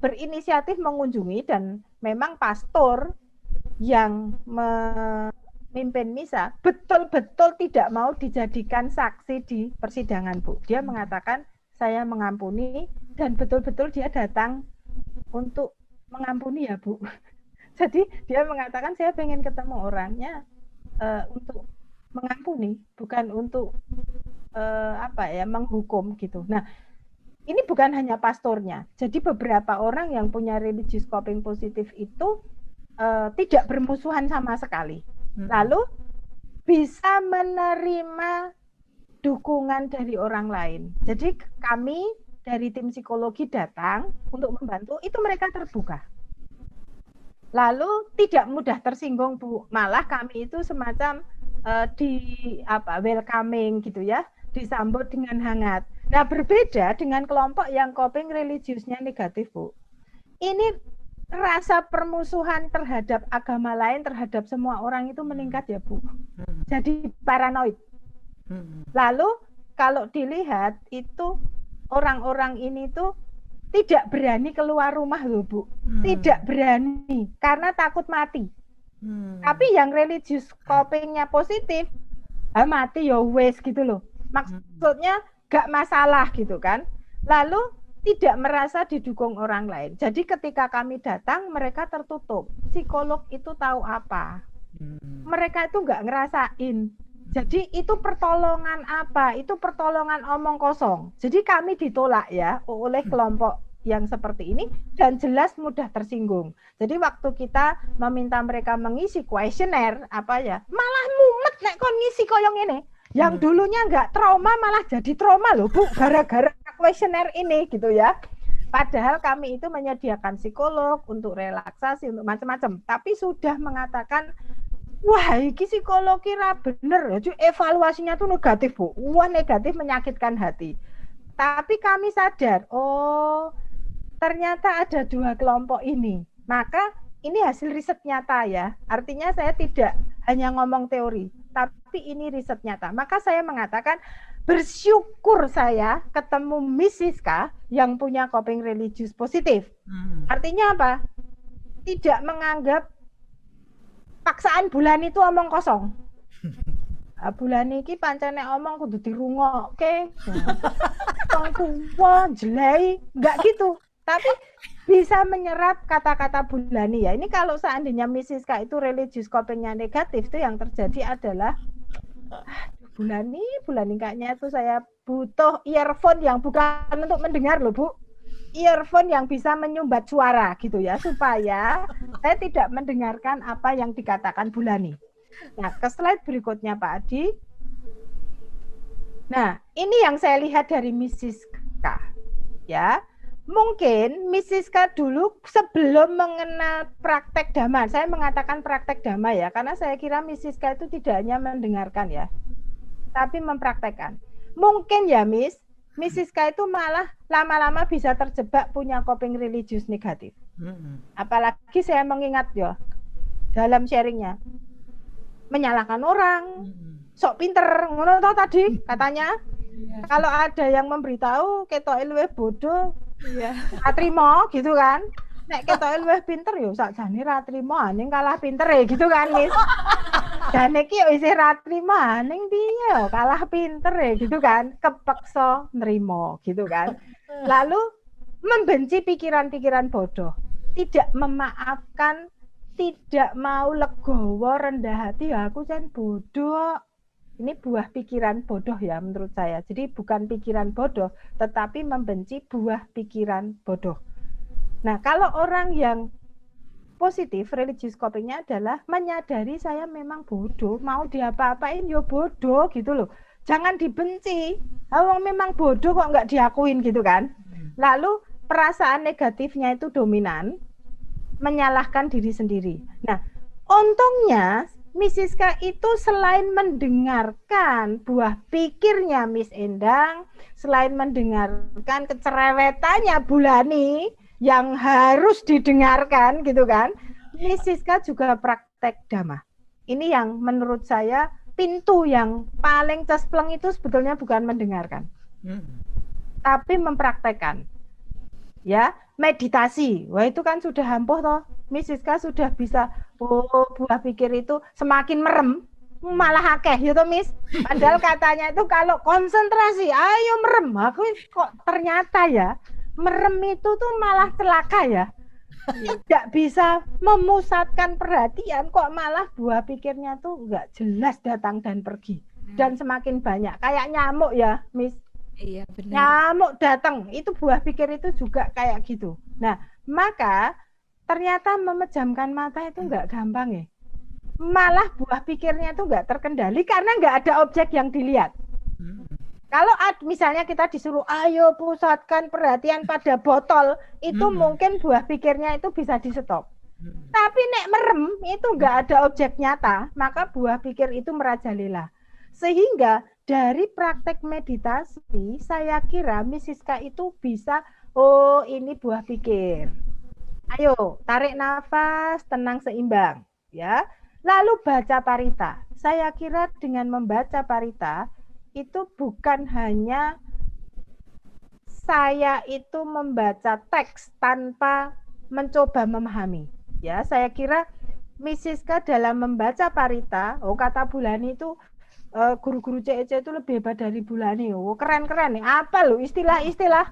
berinisiatif mengunjungi dan memang pastor yang memimpin misa betul-betul tidak mau dijadikan saksi di persidangan, Bu. Dia mengatakan saya mengampuni dan betul-betul dia datang untuk mengampuni ya Bu. Jadi dia mengatakan saya pengen ketemu orangnya untuk mengampuni, bukan untuk menghukum gitu. Nah, ini bukan hanya pastornya. Jadi beberapa orang yang punya religious coping positif itu tidak bermusuhan sama sekali. Lalu bisa menerima dukungan dari orang lain. Jadi kami dari tim psikologi datang untuk membantu, itu mereka terbuka. Lalu tidak mudah tersinggung Bu, malah kami itu semacam welcoming gitu ya, disambut dengan hangat. Nah, berbeda dengan kelompok yang coping religiusnya negatif Bu. Ini rasa permusuhan terhadap agama lain, terhadap semua orang itu meningkat ya Bu. Jadi paranoid. Lalu kalau dilihat itu orang-orang ini tuh tidak berani keluar rumah loh Bu. Tidak berani karena takut mati. Tapi yang religious coping-nya positif, mati ya wes gitu loh. Maksudnya gak masalah gitu kan. Lalu tidak merasa didukung orang lain. Jadi ketika kami datang mereka tertutup. Psikolog itu tahu apa? Mereka itu gak ngerasain. Jadi itu pertolongan apa? Itu pertolongan omong kosong. Jadi kami ditolak ya oleh kelompok yang seperti ini dan jelas mudah tersinggung. Jadi waktu kita meminta mereka mengisi kuesioner malah mumet nek kon ngisi koyo ngene. Yang dulunya nggak trauma malah jadi trauma loh Bu, gara-gara kuesioner ini gitu ya. Padahal kami itu menyediakan psikolog untuk relaksasi, untuk macam-macam. Tapi sudah mengatakan wah iki psikologi ra bener ya, evaluasinya tuh negatif Bu. Wah negatif menyakitkan hati. Tapi kami sadar, oh ternyata ada dua kelompok ini. Maka ini hasil riset nyata ya. Artinya saya tidak hanya ngomong teori, tapi ini riset nyata. Maka saya mengatakan bersyukur saya ketemu Miss Siska yang punya coping religius positif. Artinya apa? Tidak menganggap paksaan bulan itu omong kosong. Bulan iki pancene omong kudu dirungokke. Wong tuwa jelai, enggak gitu. Tapi bisa menyerap kata-kata Bulani ya. Ini kalau seandainya Miss Siska itu religious copingnya negatif, itu yang terjadi adalah Bulani kayaknya itu saya butuh earphone yang bukan untuk mendengar loh Bu. Earphone yang bisa menyumbat suara gitu ya, supaya saya tidak mendengarkan apa yang dikatakan Bulani. Nah, ke slide berikutnya Pak Adi. Nah, ini yang saya lihat dari Miss Siska. Ya, mungkin Miss Siska dulu sebelum mengenal praktek dhamma, saya mengatakan praktek dhamma ya, karena saya kira Miss Siska itu tidak hanya mendengarkan ya, tapi mempraktekkan. Mungkin ya Miss Siska itu malah lama-lama bisa terjebak punya coping religius negatif. Apalagi saya mengingat ya, dalam sharingnya, menyalahkan orang, sok pinter, ngono toh tadi katanya. Kalau ada yang memberitahu ketoke luwih bodoh, atrimo gitu kan. Nek ketoke luwih pinter yo sakjane ra trimo, ning kalah pinter gitu kan, Miss. Dan iki yo isih ra trimo, ning piye yo kalah pinter gitu kan, kepeksa nrimo gitu kan. Lalu membenci pikiran-pikiran bodoh, tidak memaafkan, tidak mau legowo, rendah hati, ya aku jan bodoh. Ini buah pikiran bodoh ya menurut saya. Jadi bukan pikiran bodoh, tetapi membenci buah pikiran bodoh. Nah, kalau orang yang positif, religious copingnya adalah menyadari saya memang bodoh, mau diapa-apain ya bodoh gitu loh. Jangan dibenci, kalau memang bodoh kok nggak diakuin gitu kan. Lalu perasaan negatifnya itu dominan, menyalahkan diri sendiri. Nah, untungnya Miss Siska itu selain mendengarkan buah pikirnya Miss Endang, selain mendengarkan kecerewetannya Bulani yang harus didengarkan gitu kan, Miss Siska juga praktek dhamma. Ini yang menurut saya pintu yang paling cespleng itu sebetulnya bukan mendengarkan, tapi mempraktekkan. Ya, meditasi. Wah, itu kan sudah ampuh toh. Miss Siska sudah bisa buah pikir itu semakin merem, malah akeh ya toh Miss. Padahal katanya itu kalau konsentrasi, ayo merem. Aku kok ternyata ya, merem itu tuh malah celaka ya. Tidak bisa memusatkan perhatian, kok malah buah pikirnya tuh nggak jelas datang dan pergi. Dan semakin banyak, kayak nyamuk ya Miss. Iya benar. Nyamuk datang, itu buah pikir itu juga kayak gitu. Nah, maka ternyata memejamkan mata itu nggak gampang ya. Malah buah pikirnya itu nggak terkendali karena nggak ada objek yang dilihat. Kalau misalnya kita disuruh, ayo pusatkan perhatian pada botol, itu mungkin buah pikirnya itu bisa di stop. Tapi nek merem, itu nggak ada objek nyata, maka buah pikir itu merajalela. Sehingga dari praktek meditasi, saya kira Miss Siska itu bisa, oh ini buah pikir. Ayo, tarik nafas, tenang seimbang. Ya. Lalu baca parita. Saya kira dengan membaca parita, itu bukan hanya saya itu membaca teks tanpa mencoba memahami. Ya, saya kira Miss Siska dalam membaca parita, kata Bulani itu, guru-guru CEC itu lebih hebat dari Bulani. Keren-keren nih. Apa loh istilah-istilah?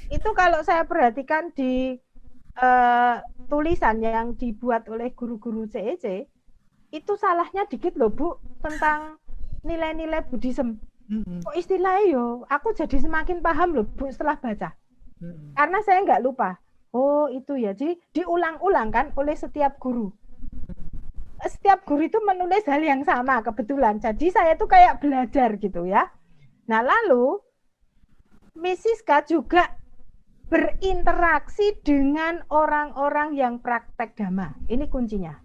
Itu kalau saya perhatikan di tulisan yang dibuat oleh guru-guru CEC, itu salahnya dikit loh Bu, tentang nilai-nilai Buddhism. Kok istilahnya yo, aku jadi semakin paham loh Bu setelah baca. Karena saya nggak lupa. Oh itu ya, jadi diulang-ulang kan oleh setiap guru. Setiap guru itu menulis hal yang sama kebetulan. Jadi saya tuh kayak belajar gitu ya. Nah lalu Miss Siska juga berinteraksi dengan orang-orang yang praktek dhamma. Ini kuncinya.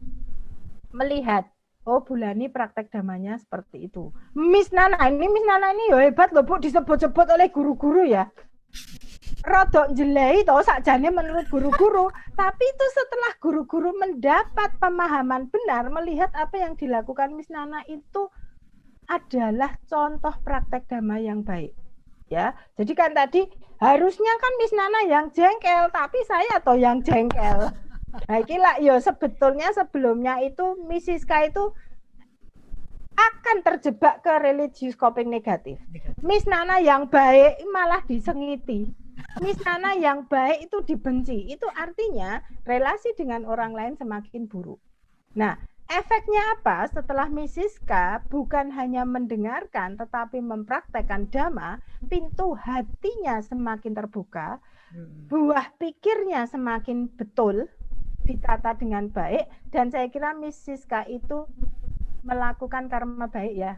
Melihat Oh, Bulani praktek damanya seperti itu. Miss Nana ini ya hebat loh Bu, disebut-sebut oleh guru-guru ya. Rodok jelei toh sakjane menurut guru-guru, tapi itu setelah guru-guru mendapat pemahaman benar, melihat apa yang dilakukan Miss Nana itu adalah contoh praktek dhamma yang baik. Ya, jadi kan tadi harusnya kan Miss Nana yang jengkel, tapi saya toh yang jengkel. Nah, gila, yo sebetulnya sebelumnya itu Miss Siska itu akan terjebak ke religious coping negatif. Miss Nana yang baik malah disengiti. Miss Nana yang baik itu dibenci. Itu artinya relasi dengan orang lain semakin buruk. Nah, efeknya apa? Setelah Miss Siska bukan hanya mendengarkan tetapi mempraktekkan dhamma, pintu hatinya semakin terbuka, buah pikirnya semakin betul, ditata dengan baik, dan saya kira Miss Siska itu melakukan karma baik ya.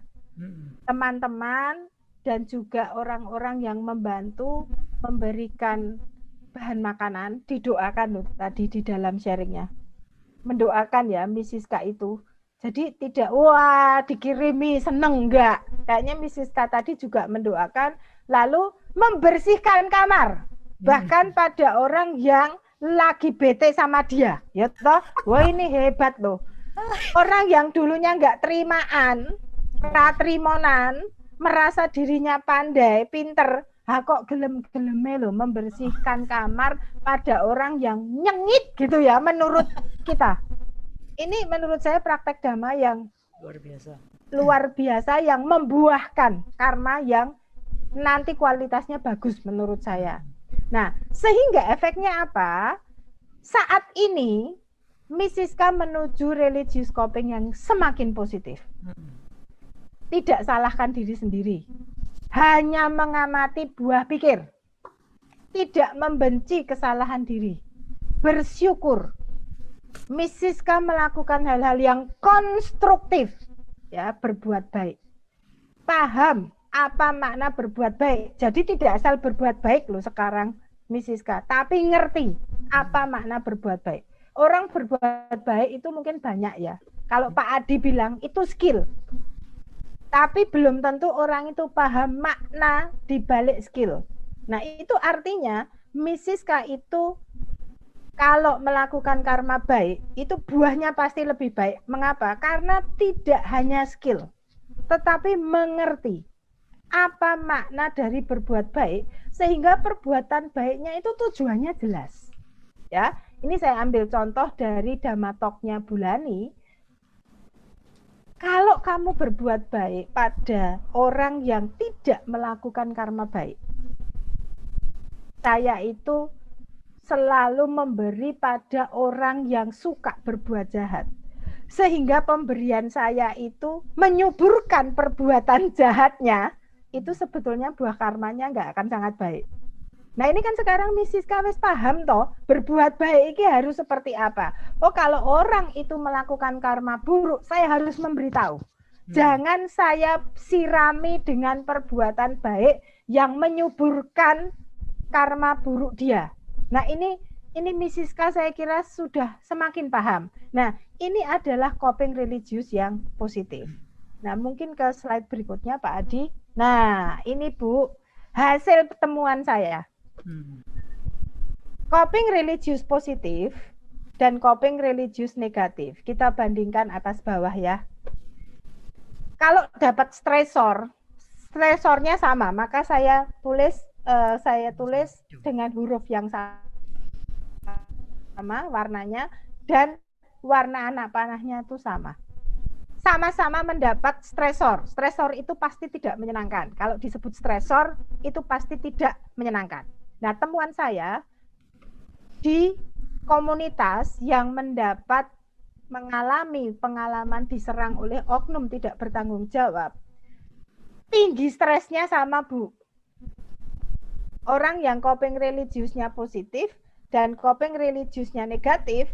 Teman-teman dan juga orang-orang yang membantu memberikan bahan makanan didoakan loh tadi di dalam sharingnya. Mendoakan ya Miss Siska itu. Jadi tidak wah dikirimi seneng enggak. Kayaknya Miss Siska tadi juga mendoakan lalu membersihkan kamar. Bahkan pada orang yang lagi bete sama dia. Ya toh, wah ini hebat loh. Orang yang dulunya enggak terimaan, ratrimonan, merasa dirinya pandai, pinter, kok gelem-geleme loh membersihkan kamar pada orang yang nyengit gitu ya menurut kita. Ini menurut saya praktek dhamma yang luar biasa yang membuahkan karma yang nanti kualitasnya bagus menurut saya. Nah, sehingga efeknya apa? Saat ini Miss Siska menuju religious coping yang semakin positif. Tidak salahkan diri sendiri. Hanya mengamati buah pikir. Tidak membenci kesalahan diri. Bersyukur. Miss Siska melakukan hal-hal yang konstruktif. Ya, berbuat baik. Paham apa makna berbuat baik. Jadi tidak asal berbuat baik loh sekarang Miss Siska. Tapi ngerti apa makna berbuat baik. Orang berbuat baik itu mungkin banyak ya. Kalau Pak Adi bilang itu skill. Tapi belum tentu orang itu paham makna di balik skill. Nah, itu artinya Miss Siska itu kalau melakukan karma baik, itu buahnya pasti lebih baik. Mengapa? Karena tidak hanya skill, tetapi mengerti apa makna dari berbuat baik, sehingga perbuatan baiknya itu tujuannya jelas. Ya, ini saya ambil contoh dari Dhamma Talk-nya Bulani. Kalau kamu berbuat baik pada orang yang tidak melakukan karma baik, saya itu selalu memberi pada orang yang suka berbuat jahat. Sehingga pemberian saya itu menyuburkan perbuatan jahatnya, itu sebetulnya buah karmanya nggak akan sangat baik. Nah ini kan sekarang Miss Siska wis paham toh, berbuat baik ini harus seperti apa. Oh kalau orang itu melakukan karma buruk, saya harus memberitahu. Jangan saya sirami dengan perbuatan baik yang menyuburkan karma buruk dia. Nah ini Miss Siska saya kira sudah semakin paham. Nah ini adalah coping religius yang positif. Nah mungkin ke slide berikutnya Pak Adi. Nah ini Bu, hasil pertemuan saya. Coping religius positif dan coping religius negatif. Kita bandingkan atas bawah ya. Kalau dapat stresornya sama, maka saya tulis dengan huruf yang sama warnanya dan warna anak panahnya itu sama. Sama-sama mendapat stresor. Stresor itu pasti tidak menyenangkan. Kalau disebut stresor itu pasti tidak menyenangkan. Nah, temuan saya di komunitas yang mengalami pengalaman diserang oleh oknum tidak bertanggung jawab, tinggi stresnya sama Bu. Orang yang coping religiusnya positif dan coping religiusnya negatif,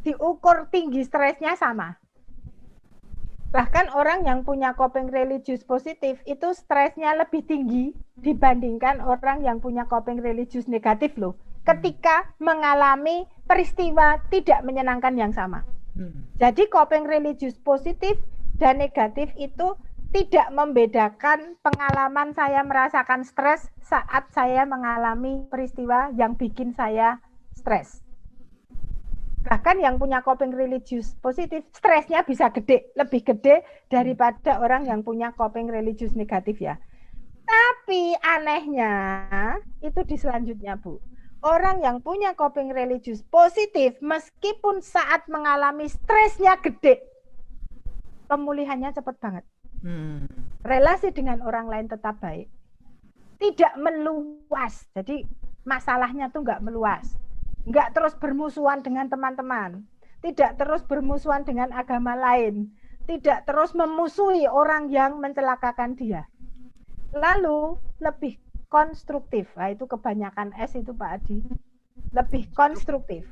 diukur tinggi stresnya sama. Bahkan orang yang punya coping religius positif itu stresnya lebih tinggi dibandingkan orang yang punya coping religius negatif loh. Ketika mengalami peristiwa tidak menyenangkan yang sama. Jadi coping religius positif dan negatif itu tidak membedakan pengalaman saya merasakan stres saat saya mengalami peristiwa yang bikin saya stres. Bahkan yang punya coping religius positif, stresnya bisa gede, lebih gede daripada orang yang punya coping religius negatif ya. Tapi anehnya itu di selanjutnya, Bu. Orang yang punya coping religius positif, meskipun saat mengalami stresnya gede, pemulihannya cepat banget. Relasi dengan orang lain tetap baik. Tidak meluas. Jadi masalahnya tuh nggak meluas. Nggak terus bermusuhan dengan teman-teman. Tidak terus bermusuhan dengan agama lain. Tidak terus memusuhi orang yang mencelakakan dia. Lalu lebih konstruktif. Nah, itu kebanyakan S itu Pak Adi. Lebih konstruktif.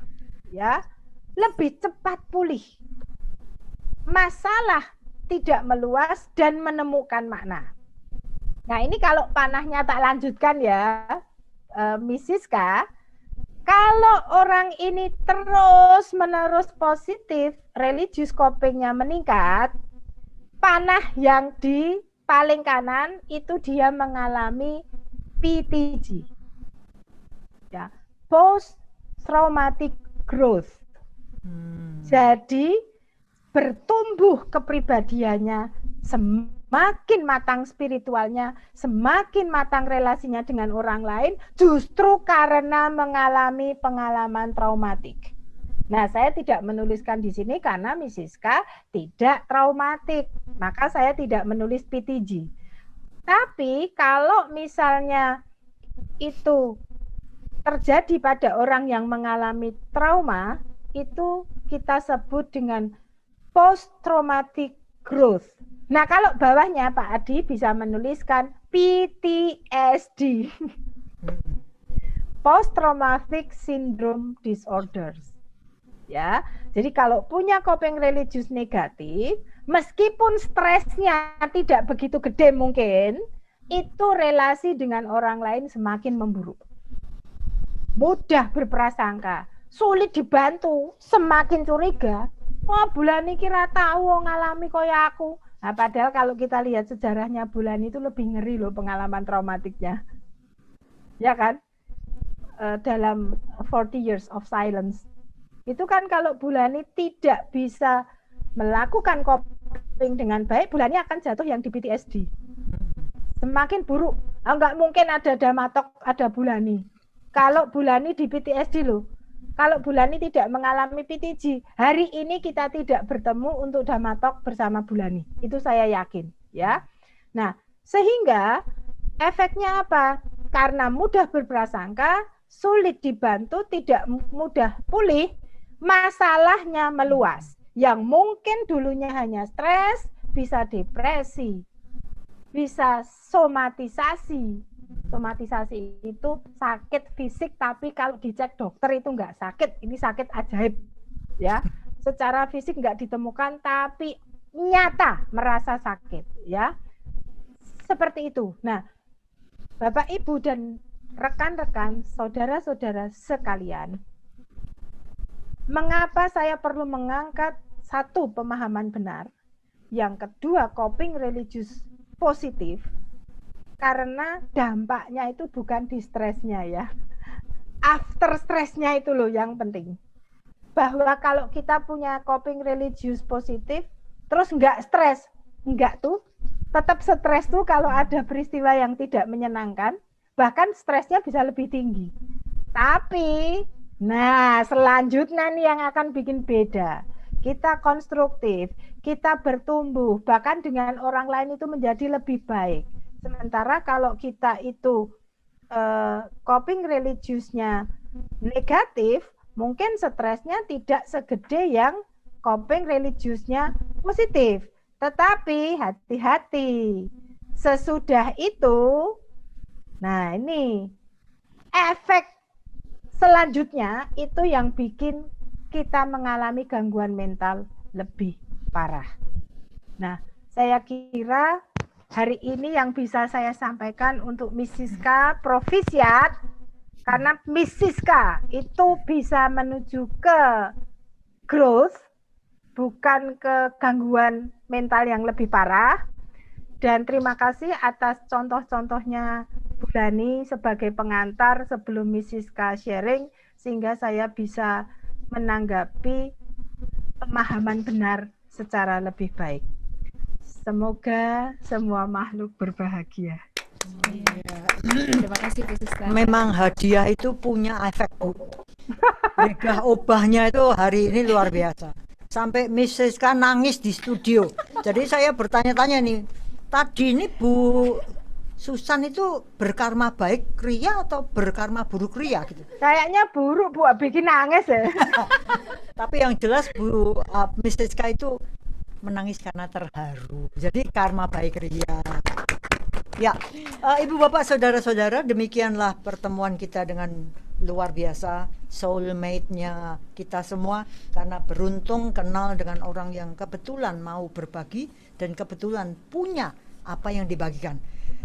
Ya. Lebih cepat pulih. Masalah tidak meluas dan menemukan makna. Nah, ini kalau panahnya tak lanjutkan ya, Mrs. K. Kalau orang ini terus-menerus positif, religious coping-nya meningkat, panah yang di paling kanan itu dia mengalami PTG. Ya, post traumatic growth. Jadi bertumbuh kepribadiannya, semakin matang spiritualnya, semakin matang relasinya dengan orang lain, justru karena mengalami pengalaman traumatik. Nah, saya tidak menuliskan di sini karena Mrs. K tidak traumatik, maka saya tidak menulis PTG. Tapi kalau misalnya itu terjadi pada orang yang mengalami trauma, itu kita sebut dengan post-traumatic growth. Nah, kalau bawahnya Pak Adi bisa menuliskan PTSD. Post-traumatic syndrome disorders. Ya, jadi kalau punya coping religius negatif, meskipun stresnya tidak begitu gede mungkin, itu relasi dengan orang lain semakin memburuk. Mudah berprasangka, sulit dibantu, semakin curiga. Wah, Bulani kira tahu ngalami kaya aku. Nah, padahal kalau kita lihat sejarahnya Bulani itu lebih ngeri loh pengalaman traumatiknya. Ya kan? Dalam 40 Years of Silence. Itu kan kalau Bulani tidak bisa melakukan coping dengan baik, Bulani akan jatuh yang di PTSD. Semakin buruk. Enggak mungkin ada Damatok, ada Bulani. Kalau Bulani di PTSD loh. Kalau Bulani tidak mengalami PTG, hari ini kita tidak bertemu untuk Damatok bersama Bulani. Itu saya yakin, ya. Nah, sehingga efeknya apa? Karena mudah berprasangka, sulit dibantu, tidak mudah pulih, masalahnya meluas. Yang mungkin dulunya hanya stres, bisa depresi, bisa somatisasi. Somatisasi itu sakit fisik, tapi kalau dicek dokter itu enggak sakit, ini sakit ajaib ya. Secara fisik enggak ditemukan tapi nyata merasa sakit ya. Seperti itu. Nah, Bapak Ibu dan rekan-rekan, saudara-saudara sekalian, mengapa saya perlu mengangkat satu pemahaman benar, yang kedua coping religius positif? Karena dampaknya itu bukan di stresnya ya. After stresnya itu loh yang penting. Bahwa kalau kita punya coping religius positif, terus nggak stres. Enggak tuh. Tetap stres tuh kalau ada peristiwa yang tidak menyenangkan. Bahkan stresnya bisa lebih tinggi. Tapi, nah selanjutnya nih yang akan bikin beda. Kita konstruktif, kita bertumbuh, bahkan dengan orang lain itu menjadi lebih baik. Sementara kalau kita itu coping religiusnya negatif, mungkin stresnya tidak segede yang coping religiusnya positif. Tetapi hati-hati, sesudah itu, nah ini efek selanjutnya itu yang bikin kita mengalami gangguan mental lebih parah. Nah, saya kira hari ini yang bisa saya sampaikan untuk Mrs. K, Provisiat, karena Mrs. K itu bisa menuju ke growth, bukan ke gangguan mental yang lebih parah. Dan terima kasih atas contoh-contohnya Bu Lani sebagai pengantar sebelum Mrs. K sharing, sehingga saya bisa menanggapi pemahaman benar secara lebih baik. Semoga semua makhluk berbahagia. Terima kasih Bu Suster. Memang hadiah itu punya efek, Bu. Megah obahnya itu hari ini luar biasa. Sampai Miss Siska nangis di studio. Jadi saya bertanya-tanya nih, tadi ini Bu Susan itu berkarma baik ria atau berkarma buruk ria gitu. Kayaknya buruk Bu, bikin nangis ya. Tapi yang jelas Bu Miss Siska itu menangis karena terharu. Jadi karma baik ria. Ya, Ibu Bapak Saudara-saudara, demikianlah pertemuan kita dengan luar biasa, soulmate-nya kita semua, karena beruntung kenal dengan orang yang kebetulan mau berbagi dan kebetulan punya apa yang dibagikan.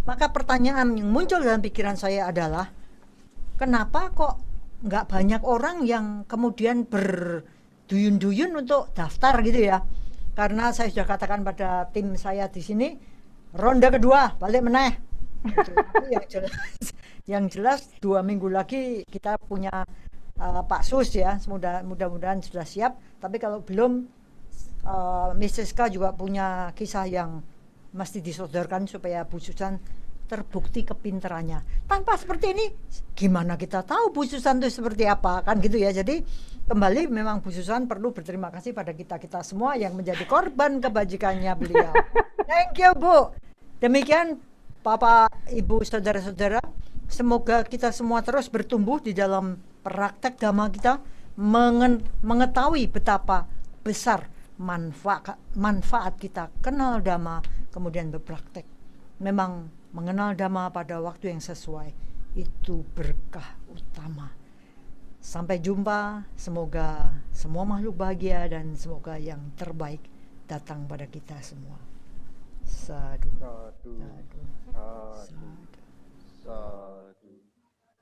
Maka pertanyaan yang muncul dalam pikiran saya adalah, kenapa kok nggak banyak orang yang kemudian berduyun-duyun untuk daftar gitu ya? Karena saya sudah katakan pada tim saya di sini, ronde kedua balik meneh. Tapi yang jelas 2 minggu lagi kita punya Pak Sus ya, mudah-mudahan sudah siap. Tapi kalau belum, Mrs. K juga punya kisah yang mesti disodorkan supaya Bu Susan terbukti kepintarannya. Tanpa seperti ini gimana kita tahu Bu Susan itu seperti apa, kan gitu ya. Jadi kembali memang Bu Susan perlu berterima kasih pada kita semua yang menjadi korban kebajikannya beliau. Thank you Bu. Demikian Bapak, Ibu, Saudara-saudara, semoga kita semua terus bertumbuh di dalam praktek dhamma kita, mengetahui betapa besar manfaat kita kenal dhamma kemudian berpraktek. Memang mengenal dhamma pada waktu yang sesuai itu berkah utama. Sampai jumpa, semoga semua makhluk bahagia dan semoga yang terbaik datang pada kita semua. Sadhu. Sadu, Sadhu. sadu, Sadhu. sadu.